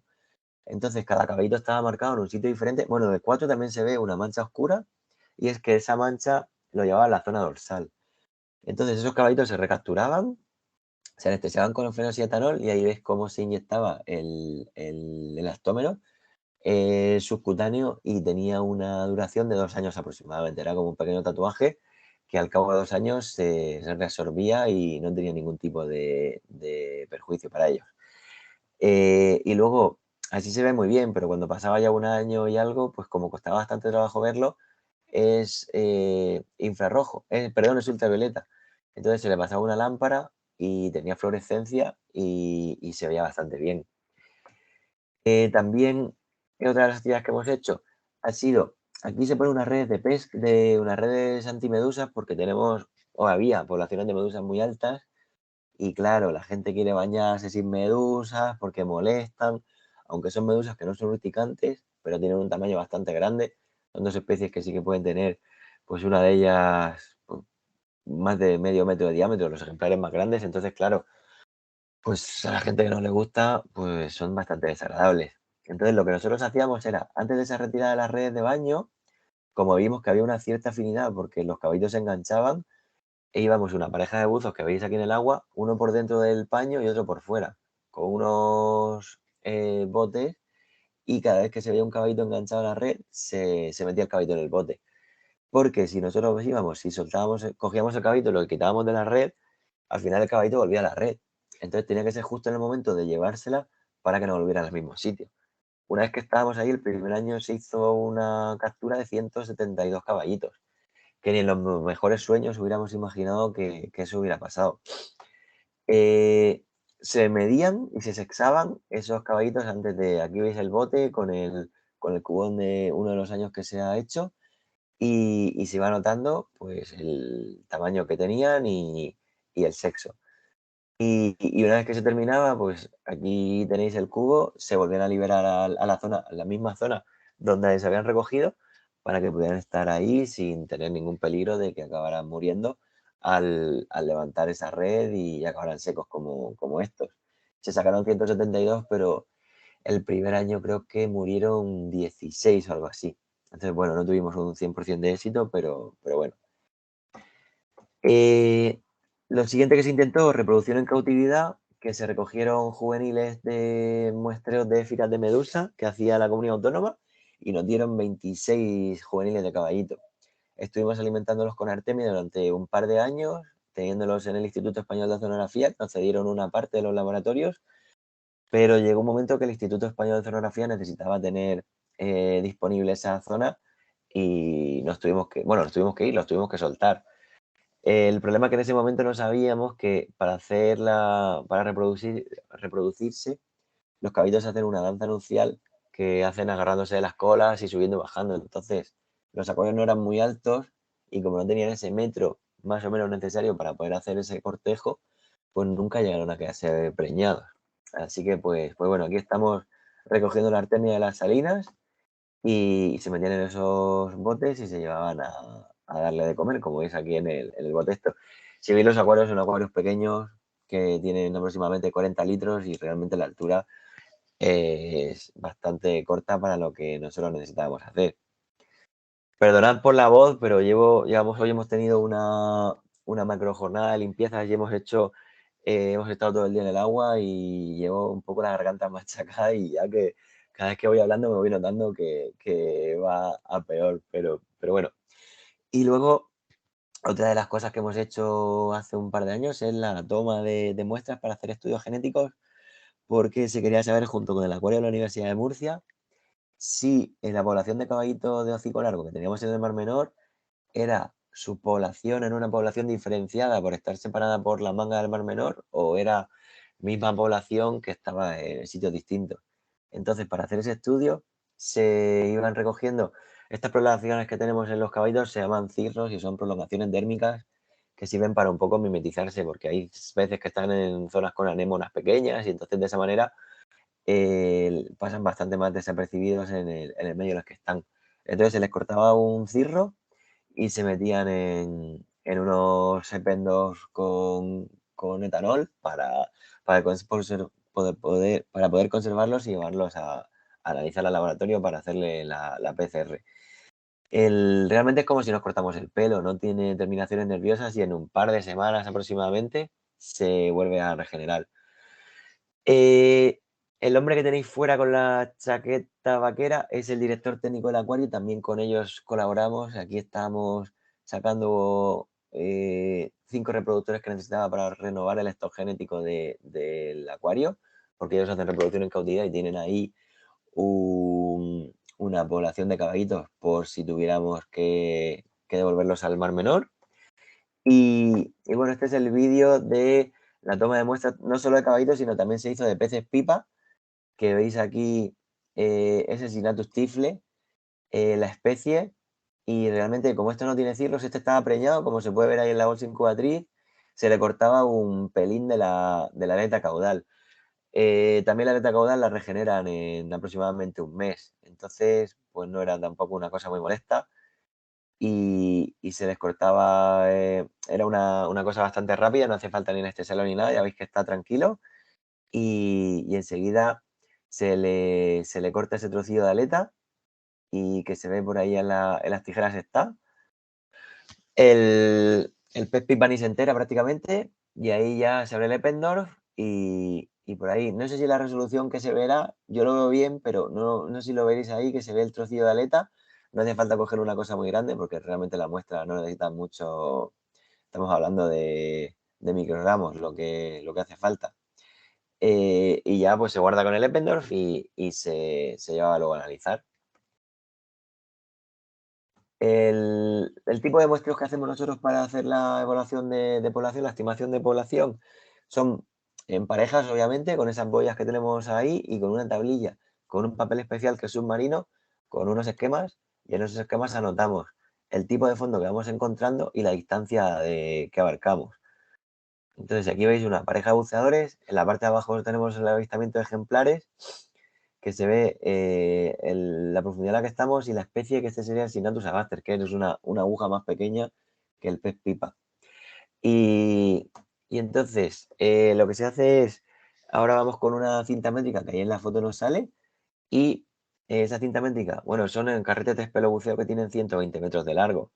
Entonces, cada caballito estaba marcado en un sitio diferente. Bueno, de 4 también se ve una mancha oscura y es que esa mancha lo llevaba a la zona dorsal. Entonces, esos caballitos se recapturaban, se anestesiaban con fenosiatanol y ahí ves cómo se inyectaba el elastómero subcutáneo y tenía una duración de 2 años aproximadamente. Era como un pequeño tatuaje que al cabo de 2 años se reabsorbía y no tenía ningún tipo de perjuicio para ellos. Y luego, así se ve muy bien, pero cuando pasaba ya un año y algo, pues como costaba bastante trabajo verlo, es infrarrojo, perdón, es ultravioleta. Entonces se le pasaba una lámpara y tenía fluorescencia y se veía bastante bien. También, otra de las actividades que hemos hecho ha sido, aquí se pone unas redes de pesca, de unas redes antimedusas, porque tenemos, o había poblaciones de medusas muy altas, y claro, la gente quiere bañarse sin medusas porque molestan, aunque son medusas que no son urticantes, pero tienen un tamaño bastante grande. Son dos especies que sí que pueden tener, pues una de ellas, pues, más de medio metro de diámetro, los ejemplares más grandes. Entonces, claro, pues a la gente que no le gusta, pues son bastante desagradables. Entonces, lo que nosotros hacíamos era, antes de esa retirada de las redes de baño, como vimos que había una cierta afinidad porque los caballitos se enganchaban, e íbamos una pareja de buzos que veis aquí en el agua, uno por dentro del paño y otro por fuera, con unos botes, y cada vez que se veía un caballito enganchado a la red, se metía el caballito en el bote. Porque si nosotros íbamos, si soltábamos, cogíamos el caballito y lo quitábamos de la red, al final el caballito volvía a la red. Entonces tenía que ser justo en el momento de llevársela para que no volviera al mismo sitio. Una vez que estábamos ahí, el primer año se hizo una captura de 172 caballitos, que ni en los mejores sueños hubiéramos imaginado que eso hubiera pasado. Eh, Se medían y se sexaban esos caballitos antes de, aquí veis el bote con el cubón de uno de los años que se ha hecho, y se iba anotando pues el tamaño que tenían y el sexo. Y una vez que se terminaba, pues aquí tenéis el cubo, se volvían a liberar a la zona, a la misma zona donde se habían recogido, para que pudieran estar ahí sin tener ningún peligro de que acabaran muriendo al levantar esa red y acabaran secos como estos. Se sacaron 172, pero el primer año creo que murieron 16 o algo así. Entonces, bueno, no tuvimos un 100% de éxito, pero bueno. Eh, lo siguiente que se intentó, reproducción en cautividad, que se recogieron juveniles de muestreos de ficas de medusa que hacía la comunidad autónoma y nos dieron 26 juveniles de caballito. Estuvimos alimentándolos con artemia durante un par de años, teniéndolos en el Instituto Español de Oceanografía, que nos cedieron una parte de los laboratorios, pero llegó un momento que el Instituto Español de Oceanografía necesitaba tener disponible esa zona y nos tuvimos que ir, los tuvimos que soltar. El problema es que en ese momento no sabíamos que para reproducirse, los caballitos hacen una danza nupcial que hacen agarrándose de las colas y subiendo y bajando. Entonces, los acuarios no eran muy altos y como no tenían ese metro más o menos necesario para poder hacer ese cortejo, pues nunca llegaron a quedarse preñados. Así que, pues bueno, aquí estamos recogiendo la artemia de las salinas y se metían en esos botes y se llevaban a darle de comer, como veis aquí en el bote esto. Si veis los acuarios, son acuarios pequeños que tienen aproximadamente 40 litros y realmente la altura es bastante corta para lo que nosotros necesitábamos hacer. Perdonad por la voz, pero hoy hemos tenido una macro jornada de limpieza y hemos estado todo el día en el agua y llevo un poco la garganta machacada y ya que cada vez que voy hablando me voy notando que va a peor, pero bueno. Y luego, otra de las cosas que hemos hecho hace un par de años es la toma de muestras para hacer estudios genéticos, porque se quería saber, junto con el acuario de la Universidad de Murcia, si en la población de caballitos de hocico largo que teníamos en el Mar Menor era su población en una población diferenciada por estar separada por la manga del Mar Menor o era misma población que estaba en sitios distintos. Entonces, para hacer ese estudio, se iban recogiendo estas prolongaciones que tenemos en los caballos, se llaman cirros y son prolongaciones dérmicas que sirven para un poco mimetizarse, porque hay veces que están en zonas con anémonas pequeñas y entonces de esa manera pasan bastante más desapercibidos en el medio en los que están. Entonces se les cortaba un cirro y se metían en unos sependos con etanol para poder conservarlos y llevarlos a analizar al laboratorio para hacerle la PCR. Realmente es como si nos cortamos el pelo, no tiene terminaciones nerviosas y en un par de semanas aproximadamente se vuelve a regenerar. Eh, el hombre que tenéis fuera con la chaqueta vaquera es el director técnico del acuario y también con ellos colaboramos. Aquí estamos sacando 5 reproductores que necesitaba para renovar el stock genético del acuario, porque ellos hacen reproducción en cautividad y tienen ahí una población de caballitos por si tuviéramos que devolverlos al Mar Menor. Y bueno, este es el vídeo de la toma de muestras, no solo de caballitos, sino también se hizo de peces pipa, que veis aquí ese Sinatus tifle, la especie, y realmente como esto no tiene cirros, este estaba preñado, como se puede ver ahí en la bolsa incubatriz, se le cortaba un pelín de la aleta caudal. También la aleta caudal la regeneran en aproximadamente un mes, entonces pues no era tampoco una cosa muy molesta y se les cortaba, era una cosa bastante rápida, no hace falta ni anestesiarlo ni nada, ya veis que está tranquilo y enseguida se le corta ese trocillo de aleta y que se ve por ahí en las tijeras está. El pez pipa ni se entera prácticamente y ahí ya se abre el Eppendorf y por ahí, no sé si la resolución que se verá, yo lo veo bien, pero no sé si lo veréis ahí, que se ve el trocillo de aleta. No hace falta coger una cosa muy grande porque realmente la muestra no necesita mucho, estamos hablando de microgramos, lo que hace falta. Y ya pues se guarda con el Eppendorf y se lleva luego a analizar. El tipo de muestreos que hacemos nosotros para hacer la evaluación de población, la estimación de población, son en parejas, obviamente, con esas boyas que tenemos ahí y con una tablilla, con un papel especial que es submarino, con unos esquemas, y en esos esquemas anotamos el tipo de fondo que vamos encontrando y la distancia que abarcamos. Entonces aquí veis una pareja de buceadores, en la parte de abajo tenemos el avistamiento de ejemplares, que se ve la profundidad a la que estamos y la especie, que este sería el Sinatus agaster, que es una aguja más pequeña que el pez pipa. Y entonces lo que se hace es, ahora vamos con una cinta métrica que ahí en la foto nos sale, y esa cinta métrica, bueno, son en carretes de espelobuceo que tienen 120 metros de largo.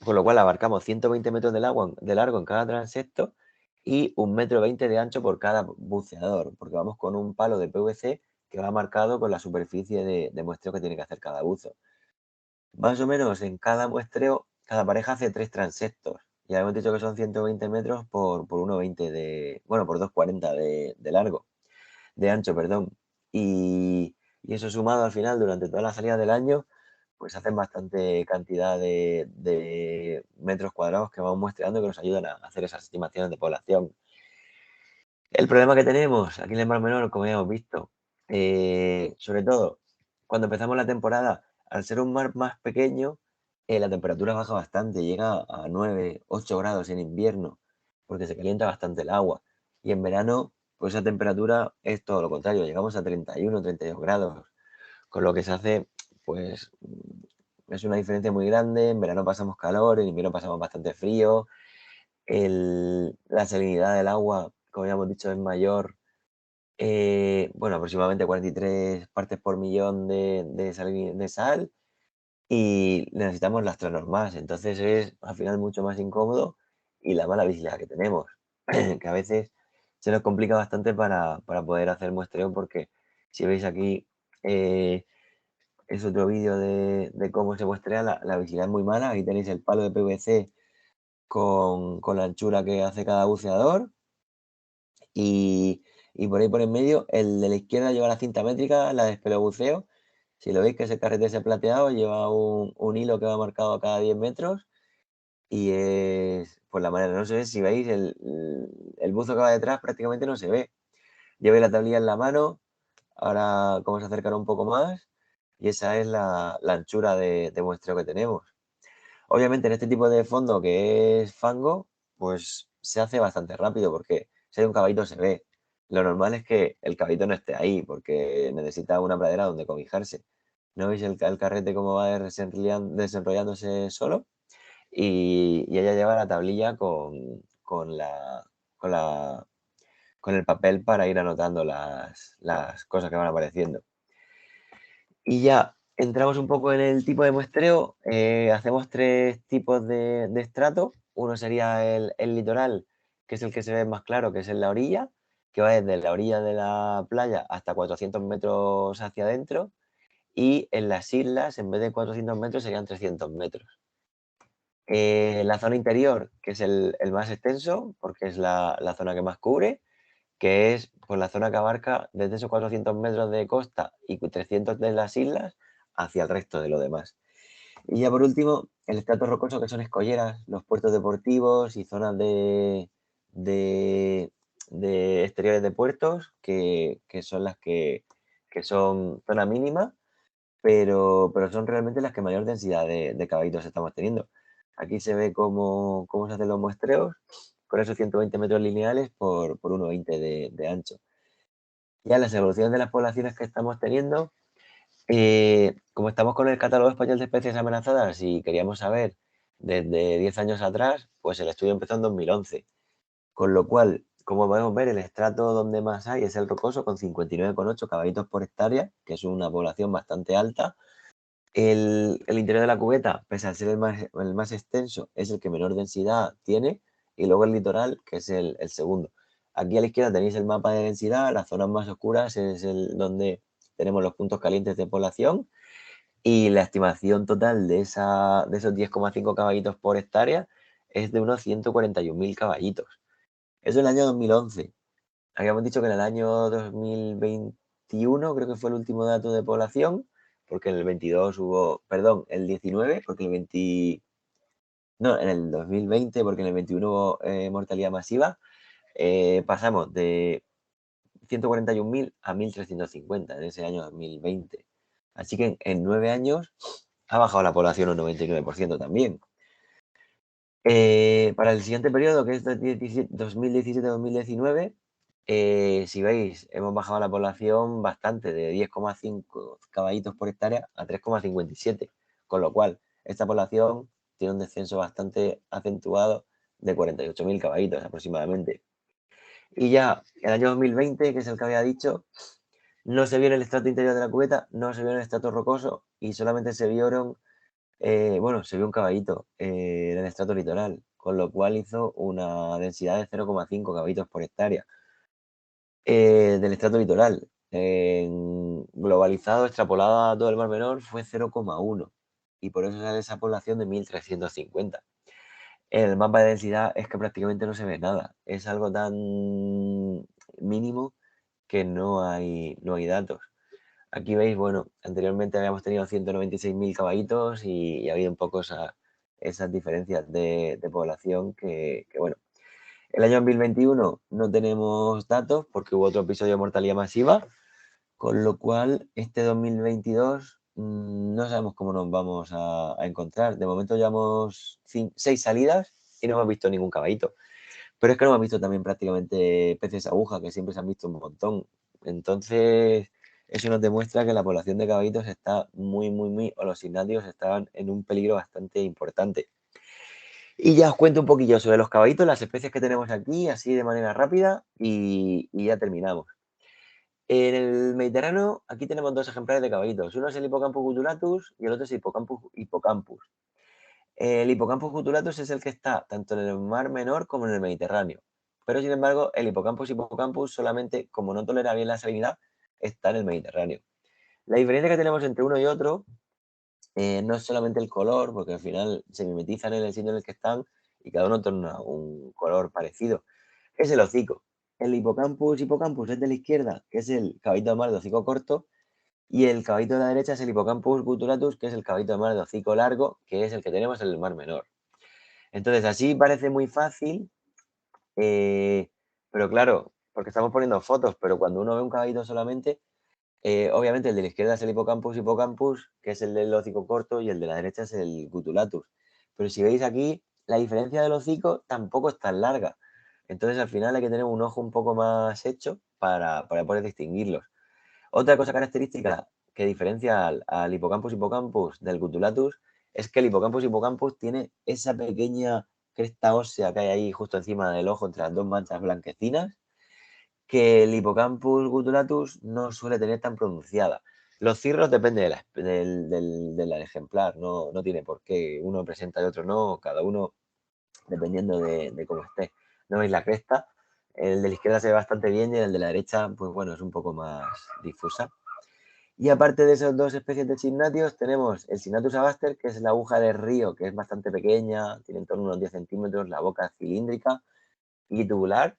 Con lo cual abarcamos 120 metros de largo en cada transecto y 1,20 m de ancho por cada buceador, porque vamos con un palo de PVC que va marcado con la superficie de muestreo que tiene que hacer cada buzo. Más o menos en cada muestreo, cada pareja hace 3 transectos. Ya hemos dicho que son 120 metros por 1,20 bueno, por 2,40 de largo, de ancho, perdón. Y eso sumado al final durante toda la salida del año, pues hacen bastante cantidad de metros cuadrados que vamos muestreando, que nos ayudan a hacer esas estimaciones de población. El problema que tenemos aquí en el Mar Menor, como ya hemos visto, sobre todo cuando empezamos la temporada, al ser un mar más pequeño, la temperatura baja bastante, llega a 9, 8 grados en invierno, porque se calienta bastante el agua. Y en verano, pues esa temperatura es todo lo contrario, llegamos a 31, 32 grados, con lo que se hace, pues es una diferencia muy grande. En verano pasamos calor, en invierno pasamos bastante frío, la salinidad del agua, como ya hemos dicho, es mayor, bueno, aproximadamente 43 partes por millón de sal, y necesitamos lactonos más. Entonces es al final mucho más incómodo, y la mala visibilidad que tenemos, que a veces se nos complica bastante para poder hacer muestreo, porque si veis aquí, es otro vídeo de cómo se muestrea, la visibilidad es muy mala. Aquí tenéis el palo de PVC con la anchura que hace cada buceador, y, por ahí por en medio, el de la izquierda lleva la cinta métrica, la de espelobuceo. Si lo veis, que ese carrete ese plateado lleva un hilo que va marcado a cada 10 metros, y es por la manera, no sé si veis, el buzo que va detrás prácticamente no se ve. Lleva la tablilla en la mano, ahora como se acercará un poco más, y esa es la anchura de muestreo que tenemos. Obviamente en este tipo de fondo que es fango, pues se hace bastante rápido, porque si hay un caballito se ve. Lo normal es que el caballito no esté ahí, porque necesita una pradera donde cobijarse. ¿No veis el carrete cómo va desenrollándose solo? Y ella lleva la tablilla con la, con el papel para ir anotando las cosas que van apareciendo. Y ya entramos un poco en el tipo de muestreo. Hacemos 3 tipos de estrato. Uno sería el litoral, que es el que se ve más claro, que es en la orilla, que va desde la orilla de la playa hasta 400 metros hacia adentro. Y en las islas, en vez de 400 metros, serían 300 metros. La zona interior, que es el más extenso, porque es la zona que más cubre, que es pues, la zona que abarca desde esos 400 metros de costa y 300 de las islas hacia el resto de lo demás. Y ya por último, el estrato rocoso, que son escolleras, los puertos deportivos y zonas de, de exteriores de puertos, que son las que son zona mínima, pero son realmente las que mayor densidad de caballitos estamos teniendo. Aquí se ve cómo se hacen los muestreos con esos 120 metros lineales por 1,20 de ancho. Ya las evoluciones de las poblaciones que estamos teniendo, como estamos con el Catálogo Español de Especies Amenazadas y queríamos saber desde 10 años atrás, pues el estudio empezó en 2011. Con lo cual, como podemos ver, el estrato donde más hay es el rocoso, con 59,8 caballitos por hectárea, que es una población bastante alta. El interior de la cubeta, pese a ser el más extenso, es el que menor densidad tiene, y luego el litoral, que es el segundo. Aquí a la izquierda tenéis el mapa de densidad, las zonas más oscuras es donde tenemos los puntos calientes de población, y la estimación total de esos 10,5 caballitos por hectárea es de unos 141.000 caballitos. Eso en el año 2011. Habíamos dicho que en el año 2021, creo que fue el último dato de población, porque en el 22 hubo, perdón, el 19, porque el 20, no, en el 2020, porque en el 21 hubo mortalidad masiva. Pasamos de 141.000 a 1.350 en ese año 2020. Así que en 9 años ha bajado la población un 99% también. Para el siguiente periodo, que es de 2017-2019, si veis, hemos bajado la población bastante, de 10,5 caballitos por hectárea a 3,57, con lo cual esta población tiene un descenso bastante acentuado de 48.000 caballitos aproximadamente. Y ya el año 2020, que es el que había dicho, no se vio en el estrato interior de la cubeta, no se vio en el estrato rocoso y solamente se vieron, se vio un caballito en el estrato litoral, con lo cual hizo una densidad de 0,5 caballitos por hectárea del estrato litoral. Globalizado, extrapolado a todo el Mar Menor, fue 0,1 y por eso sale esa población de 1.350. En el mapa de densidad es que prácticamente no se ve nada, es algo tan mínimo que no hay datos. Aquí veis, bueno, anteriormente habíamos tenido 196.000 caballitos y ha habido un poco esas diferencias de población bueno. El año 2021 no tenemos datos porque hubo otro episodio de mortalidad masiva, con lo cual este 2022 no sabemos cómo nos vamos a encontrar. De momento llevamos 6 salidas y no hemos visto ningún caballito. Pero es que no hemos visto también prácticamente peces aguja, que siempre se han visto un montón. Entonces, eso nos demuestra que la población de caballitos está o los signatios estaban en un peligro bastante importante. Y ya os cuento un poquillo sobre los caballitos, las especies que tenemos aquí, así de manera rápida, y ya terminamos. En el Mediterráneo, aquí tenemos 2 ejemplares de caballitos. Uno es el Hippocampus gutulatus y el otro es el Hippocampus hippocampus. El Hippocampus gutulatus es el que está tanto en el Mar Menor como en el Mediterráneo. Pero, sin embargo, el Hippocampus hippocampus solamente, como no tolera bien la salinidad, está en el Mediterráneo. La diferencia que tenemos entre uno y otro no es solamente el color, porque al final se mimetizan en el sitio en el que están y cada uno torna un color parecido. Es el hocico. El Hippocampus hippocampus es de la izquierda, que es el caballito de mar de hocico corto, y el caballito de la derecha es el Hippocampus gutulatus, que es el caballito de mar de hocico largo, que es el que tenemos en el Mar Menor. Entonces, así parece muy fácil, pero claro, porque estamos poniendo fotos, pero cuando uno ve un caballito solamente, obviamente el de la izquierda es el Hippocampus hippocampus, que es el del hocico corto, y el de la derecha es el Gutulatus. Pero si veis aquí, la diferencia del hocico tampoco es tan larga. Entonces al final hay que tener un ojo un poco más hecho para poder distinguirlos. Otra cosa característica que diferencia al Hippocampus hippocampus del Gutulatus es que el Hippocampus hippocampus tiene esa pequeña cresta ósea que hay ahí justo encima del ojo entre las dos manchas blanquecinas, que el Hippocampus gutulatus no suele tener tan pronunciada. Los cirros depende del ejemplar, no tiene por qué uno presenta y otro no, cada uno dependiendo de cómo esté. ¿No veis la cresta? El de la izquierda se ve bastante bien y el de la derecha, pues bueno, es un poco más difusa. Y aparte de esas dos especies de signatios, tenemos el Signatus agaster, que es la aguja de río, que es bastante pequeña, tiene en torno a unos 10 centímetros, la boca cilíndrica y tubular.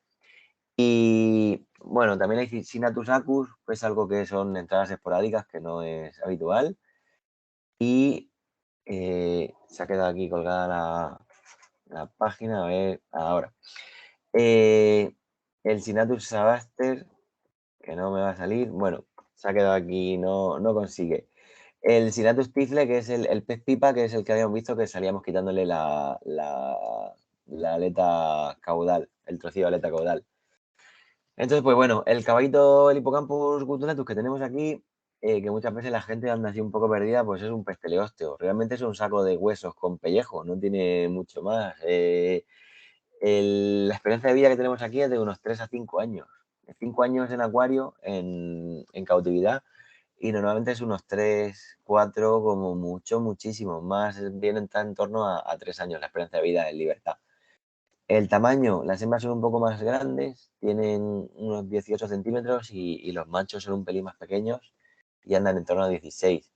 Y bueno, también hay Signatus acus, que es algo que son entradas esporádicas, que no es habitual. Y se ha quedado aquí colgada la página, a ver, ahora. El Signatus sagaster, que no me va a salir, bueno, se ha quedado aquí, no consigue. El Signatus tifle, que es el pez pipa, que es el que habíamos visto que salíamos quitándole la aleta caudal, el trocillo de aleta caudal. Entonces, pues bueno, el caballito, el Hippocampus gutulatus que tenemos aquí, que muchas veces la gente anda así un poco perdida, pues es un pesteleósteo. Realmente es un saco de huesos con pellejo, no tiene mucho más. La experiencia de vida que tenemos aquí es de unos 3 a 5 años. 5 años en acuario, en cautividad, y normalmente es unos 3, 4, como mucho, muchísimo más. Vienen en torno a 3 años la experiencia de vida en libertad. El tamaño, las hembras son un poco más grandes, tienen unos 18 centímetros y los machos son un pelín más pequeños y andan en torno a 16.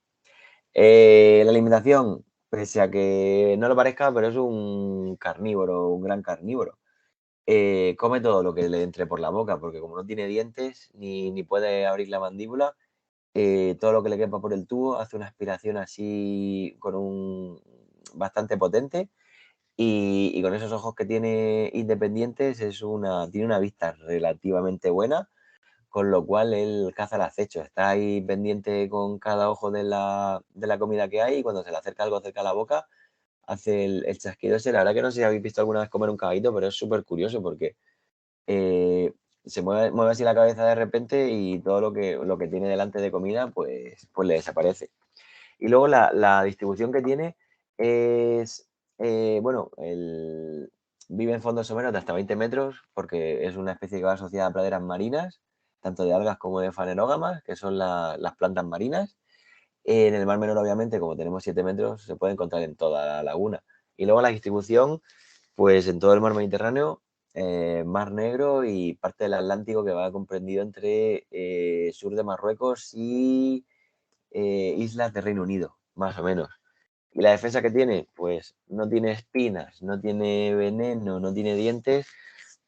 La alimentación, pese a que no lo parezca, pero es un carnívoro, un gran carnívoro. Come todo lo que le entre por la boca, porque como no tiene dientes ni puede abrir la mandíbula, todo lo que le quepa por el tubo hace una aspiración así con un bastante potente y con esos ojos que tiene independientes tiene una vista relativamente buena, con lo cual él caza al acecho, está ahí pendiente con cada ojo de la comida que hay y cuando se le acerca algo cerca a la boca, hace el chasquido ese. La verdad que no sé si habéis visto alguna vez comer un caballito, pero es súper curioso porque eh, mueve así la cabeza de repente y todo lo que tiene delante de comida, pues le desaparece. Y luego la distribución que tiene es, bueno, vive en fondos someros de hasta 20 metros, porque es una especie que va asociada a praderas marinas, tanto de algas como de fanerógamas, que son las plantas marinas. En el Mar Menor, obviamente, como tenemos 7 metros, se puede encontrar en toda la laguna. Y luego la distribución, pues en todo el mar Mediterráneo, Mar Negro y parte del Atlántico que va comprendido entre sur de Marruecos y islas de Reino Unido, más o menos. ¿Y la defensa que tiene? Pues no tiene espinas, no tiene veneno, no tiene dientes,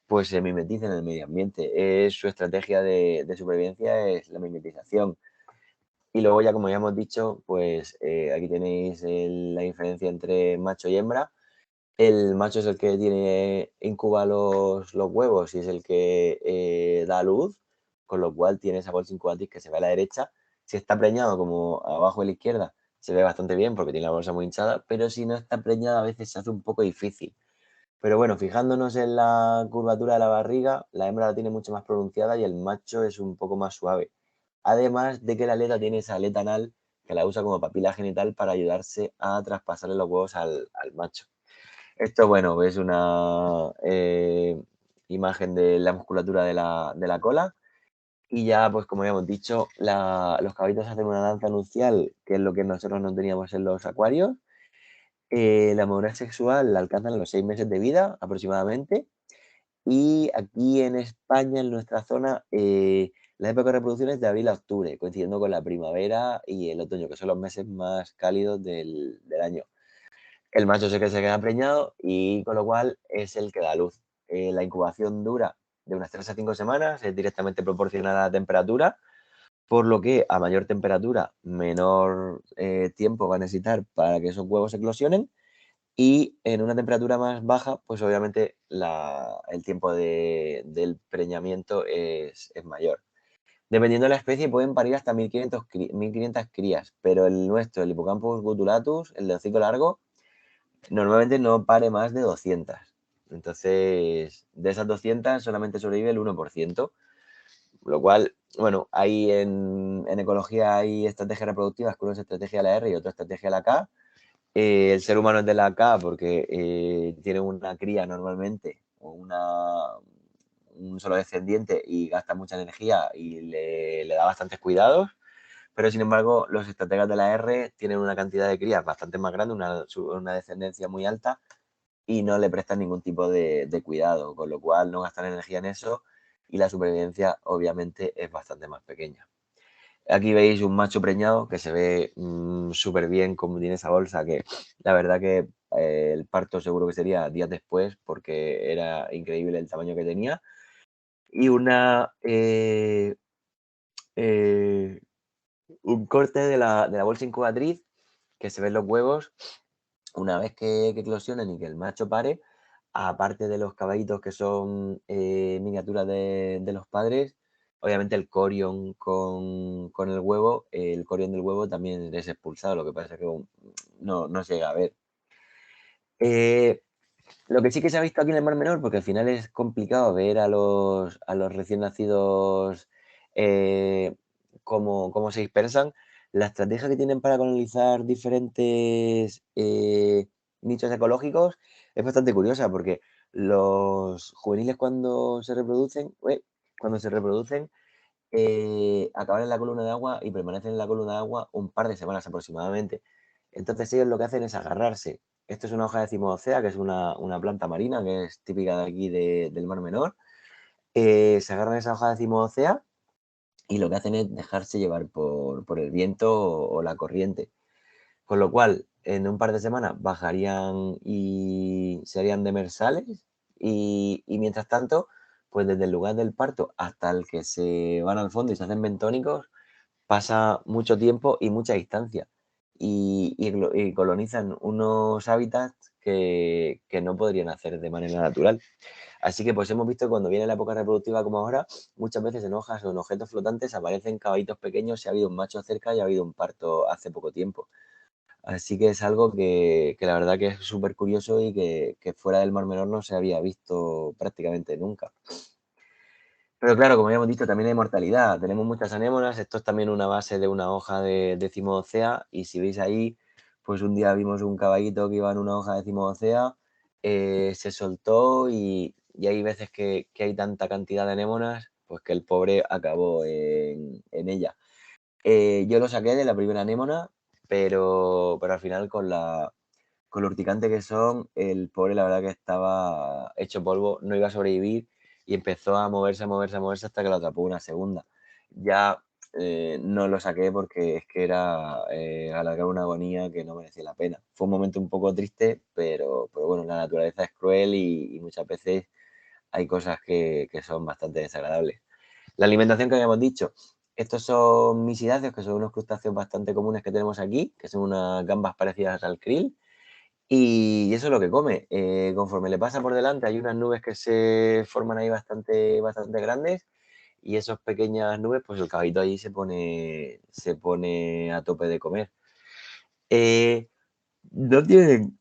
pues se mimetiza en el medio ambiente. Es su estrategia de supervivencia es la mimetización. Y luego ya, como ya hemos dicho, pues aquí tenéis la diferencia entre macho y hembra. El macho es el que incuba los huevos y es el que da a luz, con lo cual tiene esa bolsa incubatriz que se ve a la derecha. Si está preñado, como abajo a la izquierda, se ve bastante bien porque tiene la bolsa muy hinchada, pero si no está preñado a veces se hace un poco difícil. Pero bueno, fijándonos en la curvatura de la barriga, la hembra la tiene mucho más pronunciada y el macho es un poco más suave. Además de que la aleta tiene esa aleta anal que la usa como papila genital para ayudarse a traspasarle los huevos al macho. Esto, bueno, es una imagen de la musculatura de la cola. Y ya, pues como ya hemos dicho, los caballitos hacen una danza nupcial, que es lo que nosotros no teníamos en los acuarios. La madurez sexual la alcanzan a los 6 meses de vida aproximadamente. Y aquí en España, en nuestra zona, la época de reproducción es de abril a octubre, coincidiendo con la primavera y el otoño, que son los meses más cálidos del año. El macho es el que se queda preñado y con lo cual es el que da luz. La incubación dura de unas 3 a 5 semanas, es directamente proporcional a la temperatura, por lo que a mayor temperatura, menor tiempo va a necesitar para que esos huevos eclosionen y en una temperatura más baja, pues obviamente el tiempo del preñamiento es mayor. Dependiendo de la especie, pueden parir hasta 1500 crías, pero el nuestro, el Hippocampus gutulatus, el de hocico largo, normalmente no pare más de 200. Entonces, de esas 200 solamente sobrevive el 1%, lo cual, bueno, hay en ecología hay estrategias reproductivas, que una es estrategia de la R y otra estrategia de la K. El ser humano es de la K porque tiene una cría normalmente o un solo descendiente y gasta mucha energía y le da bastantes cuidados, pero sin embargo los estrategas de la R tienen una cantidad de crías bastante más grande, una descendencia muy alta y no le prestan ningún tipo de cuidado, con lo cual no gastan energía en eso y la supervivencia obviamente es bastante más pequeña. Aquí veis un macho preñado que se ve súper bien como tiene esa bolsa, que la verdad que el parto seguro que sería días después porque era increíble el tamaño que tenía. Y eh, un corte de la bolsa incubatriz que se ven los huevos una vez que eclosionen y que el macho pare, aparte de los caballitos que son miniaturas de los padres, obviamente el corión con el corión del huevo también es expulsado, lo que pasa es que no se llega a ver. Eh, lo que sí que se ha visto aquí en el Mar Menor, porque al final es complicado ver a los recién nacidos eh, cómo se dispersan, la estrategia que tienen para colonizar diferentes nichos ecológicos es bastante curiosa, porque los juveniles cuando se reproducen acaban en la columna de agua y permanecen en la columna de agua un par de semanas aproximadamente. Entonces ellos lo que hacen es agarrarse. Esto es una hoja de cimodocea, que es una planta marina que es típica de aquí del Mar Menor. Se agarran esa hoja de cimodocea y lo que hacen es dejarse llevar por el viento o la corriente. Con lo cual, en un par de semanas bajarían y serían demersales y mientras tanto, pues desde el lugar del parto hasta el que se van al fondo y se hacen bentónicos, pasa mucho tiempo y mucha distancia. y colonizan unos hábitats que no podrían hacer de manera natural. Así que pues hemos visto que cuando viene la época reproductiva como ahora, muchas veces en hojas o en objetos flotantes aparecen caballitos pequeños si ha habido un macho cerca y ha habido un parto hace poco tiempo. Así que es algo que la verdad que es súper curioso y que fuera del Mar Menor no se había visto prácticamente nunca. Pero claro, como habíamos dicho, también hay mortalidad. Tenemos muchas anémonas, esto es también una base de una hoja de Decimoscea, y si veis ahí, pues un día vimos un caballito que iba en una hoja de Decimoscea, se soltó y hay veces que hay tanta cantidad de anémonas, pues que el pobre acabó en ella. Yo lo saqué de la primera anémona, pero al final con lo urticante que son, el pobre la verdad que estaba hecho polvo, no iba a sobrevivir y empezó a moverse, a moverse, a moverse hasta que lo atrapó una segunda. Ya no lo saqué porque es que era alargar una agonía que no merecía la pena. Fue un momento un poco triste, pero bueno, la naturaleza es cruel y muchas veces hay cosas que son bastante desagradables. La alimentación que habíamos dicho, estos son misidáceos, que son unos crustáceos bastante comunes que tenemos aquí, que son unas gambas parecidas al krill, y eso es lo que come. Conforme le pasa por delante, hay unas nubes que se forman ahí bastante grandes y esas pequeñas nubes, pues el caballito allí se pone a tope de comer. Eh, no tienen,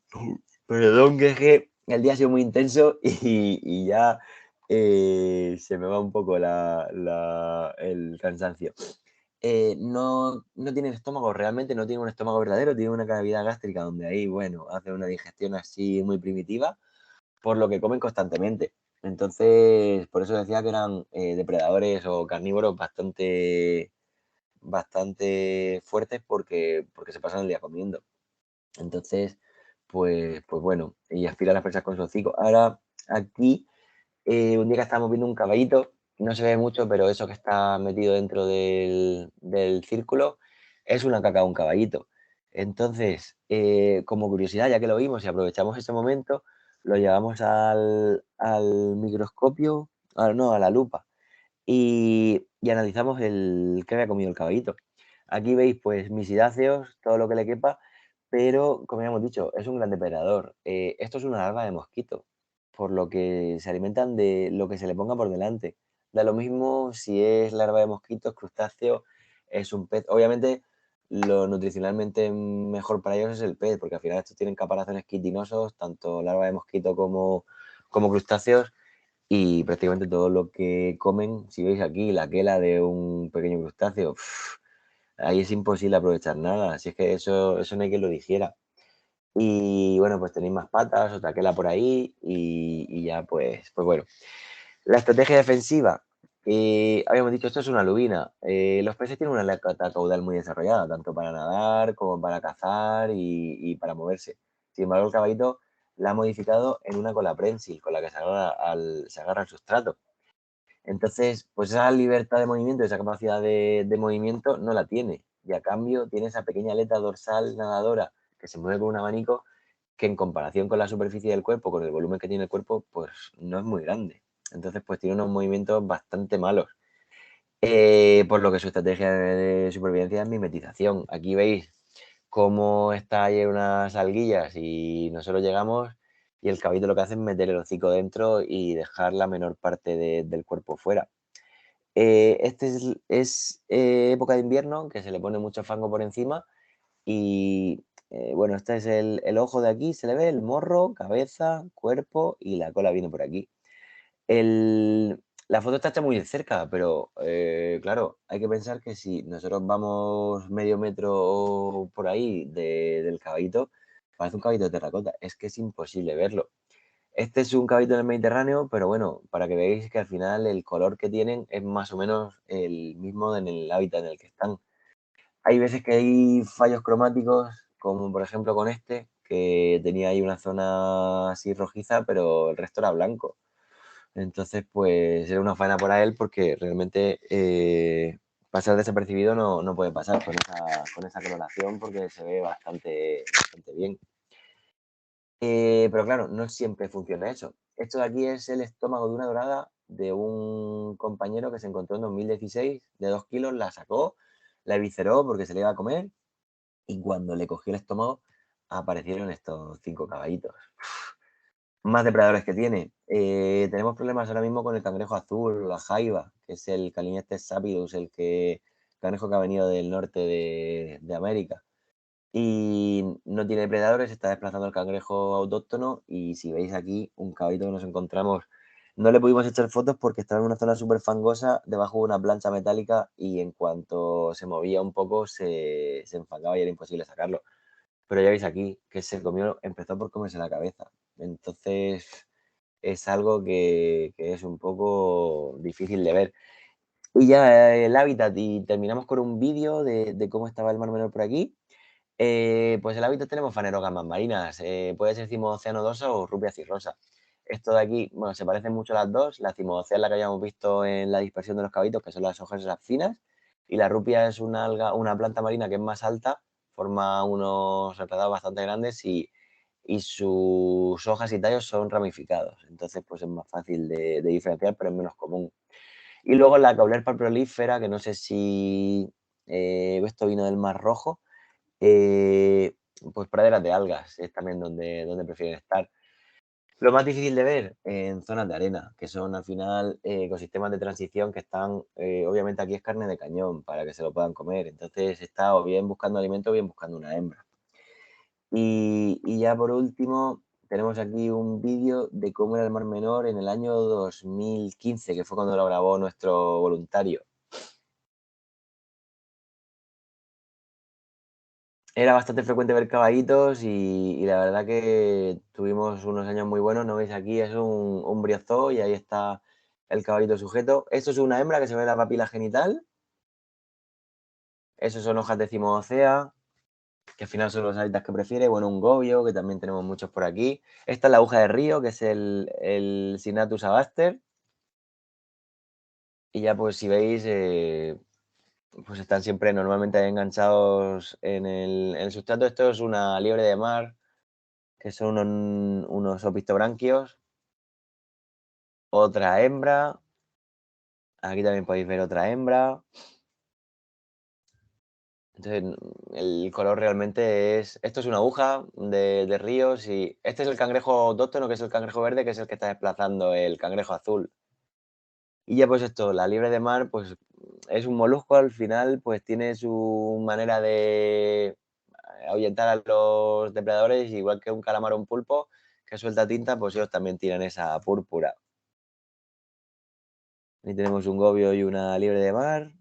perdón, que es que el día ha sido muy intenso y ya se me va un poco el cansancio. No tienen estómago, realmente no tienen un estómago verdadero, tienen una cavidad gástrica donde ahí, bueno, hacen una digestión así muy primitiva, por lo que comen constantemente. Entonces, por eso decía que eran depredadores o carnívoros bastante fuertes porque se pasan el día comiendo. Entonces, pues bueno, y aspira a las presas con su hocico. Ahora, aquí, un día que estábamos viendo un caballito, no se ve mucho, pero eso que está metido dentro del círculo es una caca de un caballito. Entonces, como curiosidad, ya que lo vimos y aprovechamos ese momento, lo llevamos al microscopio, no, a la lupa, y analizamos el que había comido el caballito. Aquí veis, pues, misidáceos, todo lo que le quepa, pero, como ya hemos dicho, es un gran depredador. Esto es una larva de mosquito, por lo que se alimentan de lo que se le ponga por delante. Da lo mismo si es larva de mosquitos, crustáceo, es un pez. Obviamente, lo nutricionalmente mejor para ellos es el pez, porque al final estos tienen caparazones quitinosos, tanto larva de mosquito como crustáceos, y prácticamente todo lo que comen, si veis aquí la quela de un pequeño crustáceo, ahí es imposible aprovechar nada, así es que eso no hay quien lo digiera. Y bueno, pues tenéis más patas, otra quela por ahí y ya pues bueno. La estrategia defensiva, habíamos dicho, esto es una lubina. Los peces tienen una aleta caudal muy desarrollada, tanto para nadar como para cazar y para moverse. Sin embargo, el caballito la ha modificado en una cola prensil, con la que se agarra al sustrato. Entonces, pues esa libertad de movimiento, esa capacidad de movimiento no la tiene. Y a cambio tiene esa pequeña aleta dorsal nadadora que se mueve con un abanico que en comparación con la superficie del cuerpo, con el volumen que tiene el cuerpo, pues no es muy grande. Entonces, pues tiene unos movimientos bastante malos. Por lo que su estrategia de supervivencia es mimetización. Aquí veis cómo está ahí en unas alguillas y nosotros llegamos y el caballito lo que hace es meter el hocico dentro y dejar la menor parte del cuerpo fuera. Este es época de invierno, que se le pone mucho fango por encima y bueno, este es el ojo de aquí, se le ve el morro, cabeza, cuerpo y la cola viene por aquí. La foto está hecha muy de cerca, pero claro, hay que pensar que si nosotros vamos medio metro por ahí del caballito, parece un caballito de terracota, es que es imposible verlo. Este es un caballito del Mediterráneo, pero bueno, para que veáis que al final el color que tienen es más o menos el mismo en el hábitat en el que están. Hay veces que hay fallos cromáticos, como por ejemplo con este, que tenía ahí una zona así rojiza, pero el resto era blanco. Entonces, pues era una faena para él porque realmente pasar desapercibido no puede pasar con esa coloración porque se ve bastante bien. Pero claro, no siempre funciona eso. Esto de aquí es el estómago de una dorada de un compañero que se encontró en 2016 de 2 kilos, la sacó, la evisceró porque se le iba a comer y cuando le cogí el estómago aparecieron estos 5 caballitos. Más depredadores que tiene. Tenemos problemas ahora mismo con el cangrejo azul, la jaiba, que es el Calinectes sapidus, cangrejo que ha venido del norte de América. Y no tiene depredadores, está desplazando el cangrejo autóctono. Y si veis aquí, un caballito que nos encontramos, no le pudimos echar fotos porque estaba en una zona súper fangosa, debajo de una plancha metálica, y en cuanto se movía un poco se enfangaba y era imposible sacarlo. Pero ya veis aquí que empezó por comerse la cabeza. Entonces es algo que es un poco difícil de ver. Y ya el hábitat, y terminamos con un vídeo de cómo estaba el mar menor por aquí. Pues el hábitat tenemos fanerogamas marinas, puede ser cimocenodosa o rupia cirrosa. Esto de aquí, bueno, se parecen mucho las dos. La cimocea es la que habíamos visto en la dispersión de los cabitos, que son las hojas esas finas, y la rupia es una alga, una planta marina que es más alta, forma unos enredados bastante grandes y sus hojas y tallos son ramificados. Entonces, pues es más fácil de diferenciar, pero es menos común. Y luego la Caulerpa prolífera, que no sé si esto vino del Mar Rojo, eh, pues praderas de algas es también donde prefieren estar. Lo más difícil de ver en zonas de arena, que son al final ecosistemas de transición que están, obviamente aquí es carne de cañón para que se lo puedan comer. Entonces está o bien buscando alimento o bien buscando una hembra. Y ya por último, tenemos aquí un vídeo de cómo era el Mar Menor en el año 2015, que fue cuando lo grabó nuestro voluntario. Era bastante frecuente ver caballitos y la verdad que tuvimos unos años muy buenos. ¿No veis aquí? Es un briozó y ahí está el caballito sujeto. Esto es una hembra que se ve la papila genital. Esos son hojas de cimocea, que al final son los hábitats que prefiere. Bueno, un gobio, que también tenemos muchos por aquí. Esta es la aguja de río, que es el Sinatus agaster. Y ya pues si veis, pues están siempre normalmente enganchados en el sustrato. Esto es una liebre de mar, que son unos opistobranquios. Otra hembra. Aquí también podéis ver otra hembra. Entonces, el color realmente es... Esto es una aguja de ríos y este es el cangrejo autóctono, que es el cangrejo verde, que es el que está desplazando el cangrejo azul. Y ya pues esto, la liebre de mar, pues es un molusco al final, pues tiene su manera de ahuyentar a los depredadores, igual que un calamar o un pulpo que suelta tinta, pues ellos también tiran esa púrpura. Ahí tenemos un gobio y una liebre de mar.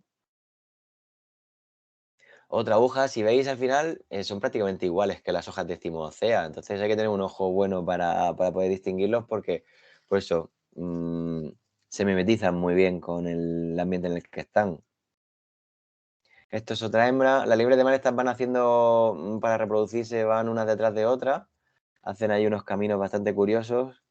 Otra aguja, si veis al final, son prácticamente iguales que las hojas de Cimocea. Entonces hay que tener un ojo bueno para poder distinguirlos porque, por eso, se mimetizan muy bien con el ambiente en el que están. Esto es otra hembra. Las liebres de mar estas van haciendo, para reproducirse, van unas detrás de otras. Hacen ahí unos caminos bastante curiosos.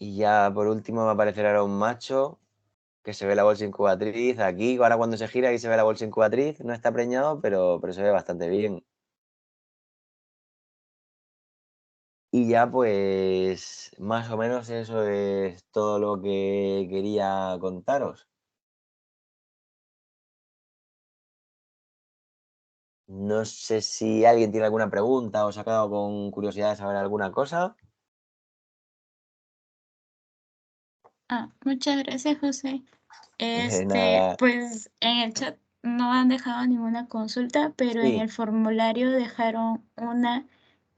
Y ya por último va a aparecer ahora un macho, que se ve la bolsa incubatriz aquí. Ahora cuando se gira ahí se ve la bolsa incubatriz. No está preñado, pero se ve bastante bien. Y ya pues más o menos eso es todo lo que quería contaros. No sé si alguien tiene alguna pregunta o se ha quedado con curiosidad de saber alguna cosa. Muchas gracias, José. Nada, Pues en el chat no han dejado ninguna consulta, pero en sí, el formulario dejaron una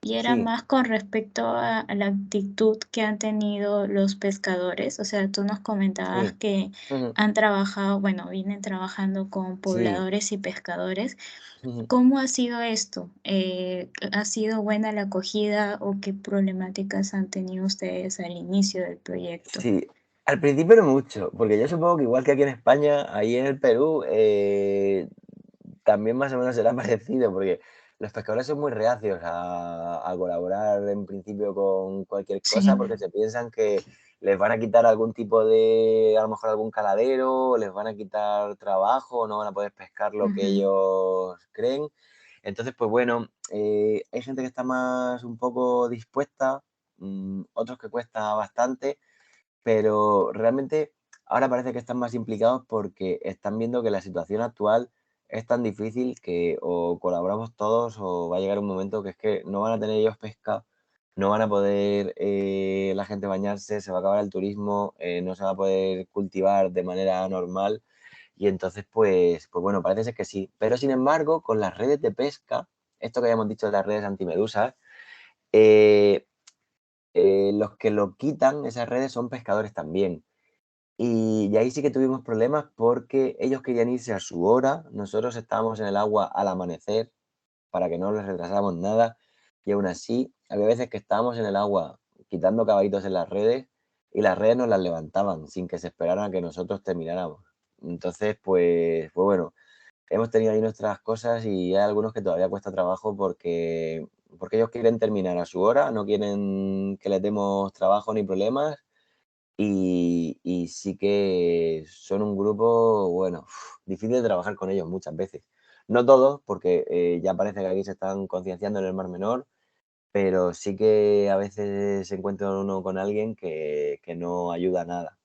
y era sí, más con respecto a la actitud que han tenido los pescadores. O sea, tú nos comentabas sí, que ujú, han trabajado, bueno, vienen trabajando con sí, pobladores y pescadores. ujú, ¿Cómo ha sido esto? ¿Ha sido buena la acogida o qué problemáticas han tenido ustedes al inicio del proyecto? sí. Al principio no mucho, porque yo supongo que igual que aquí en España, ahí en el Perú, también más o menos será parecido, porque los pescadores son muy reacios a colaborar en principio con cualquier Sí. cosa, porque se piensan que les van a quitar algún tipo de, a lo mejor algún caladero, o les van a quitar trabajo, no van a poder pescar lo que Ujú. ellos creen. Entonces, pues bueno, hay gente que está más un poco dispuesta, otros que cuesta bastante, pero realmente ahora parece que están más implicados porque están viendo que la situación actual es tan difícil que o colaboramos todos o va a llegar un momento que es que no van a tener ellos pesca, no van a poder la gente bañarse, se va a acabar el turismo, no se va a poder cultivar de manera normal y entonces pues bueno, parece ser que sí. Pero sin embargo, con las redes de pesca, esto que habíamos dicho de las redes antimedusas, eh, los que lo quitan, esas redes, son pescadores también. Y ahí sí que tuvimos problemas porque ellos querían irse a su hora, nosotros estábamos en el agua al amanecer para que no les retrasáramos nada y aún así había veces que estábamos en el agua quitando caballitos en las redes y las redes nos las levantaban sin que se esperaran a que nosotros termináramos. Entonces, pues bueno, hemos tenido ahí nuestras cosas y hay algunos que todavía cuesta trabajo porque ellos quieren terminar a su hora, no quieren que les demos trabajo ni problemas y sí que son un grupo, bueno, difícil de trabajar con ellos muchas veces. No todos, porque ya parece que aquí se están concienciando en el Mar Menor, pero sí que a veces se encuentra uno con alguien que no ayuda nada.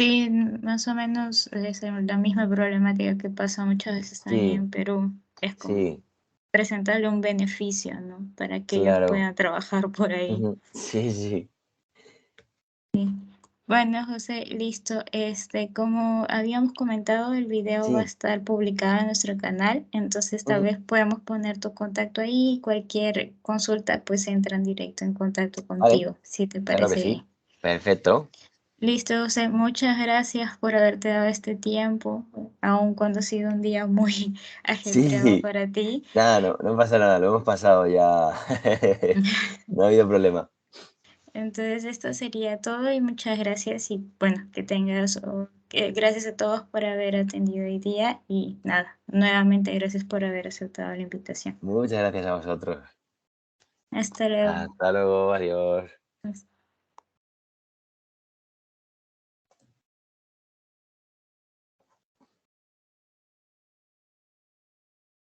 Sí, más o menos es la misma problemática que pasa muchas veces también Sí, en Perú. Es como sí, presentarle un beneficio, ¿no? Para que ellos claro. puedan trabajar por ahí. Ujú. Sí, sí, Bueno, José, listo. Como habíamos comentado, el video va a sí. estar publicado en nuestro canal, entonces tal Ujú. vez podemos poner tu contacto ahí y cualquier consulta pues entran directo en contacto Vale, contigo, si te claro que parece sí. bien. Perfecto. Listo, José, muchas gracias por haberte dado este tiempo, aun cuando ha sido un día muy ajetreado Sí, para ti. nada, no, no pasa nada, lo hemos pasado ya. No ha habido problema. Entonces, esto sería todo y muchas gracias y bueno, que tengas, gracias a todos por haber atendido hoy día y nada, nuevamente gracias por haber aceptado la invitación. Muchas gracias a vosotros. Hasta luego. Hasta luego, adiós.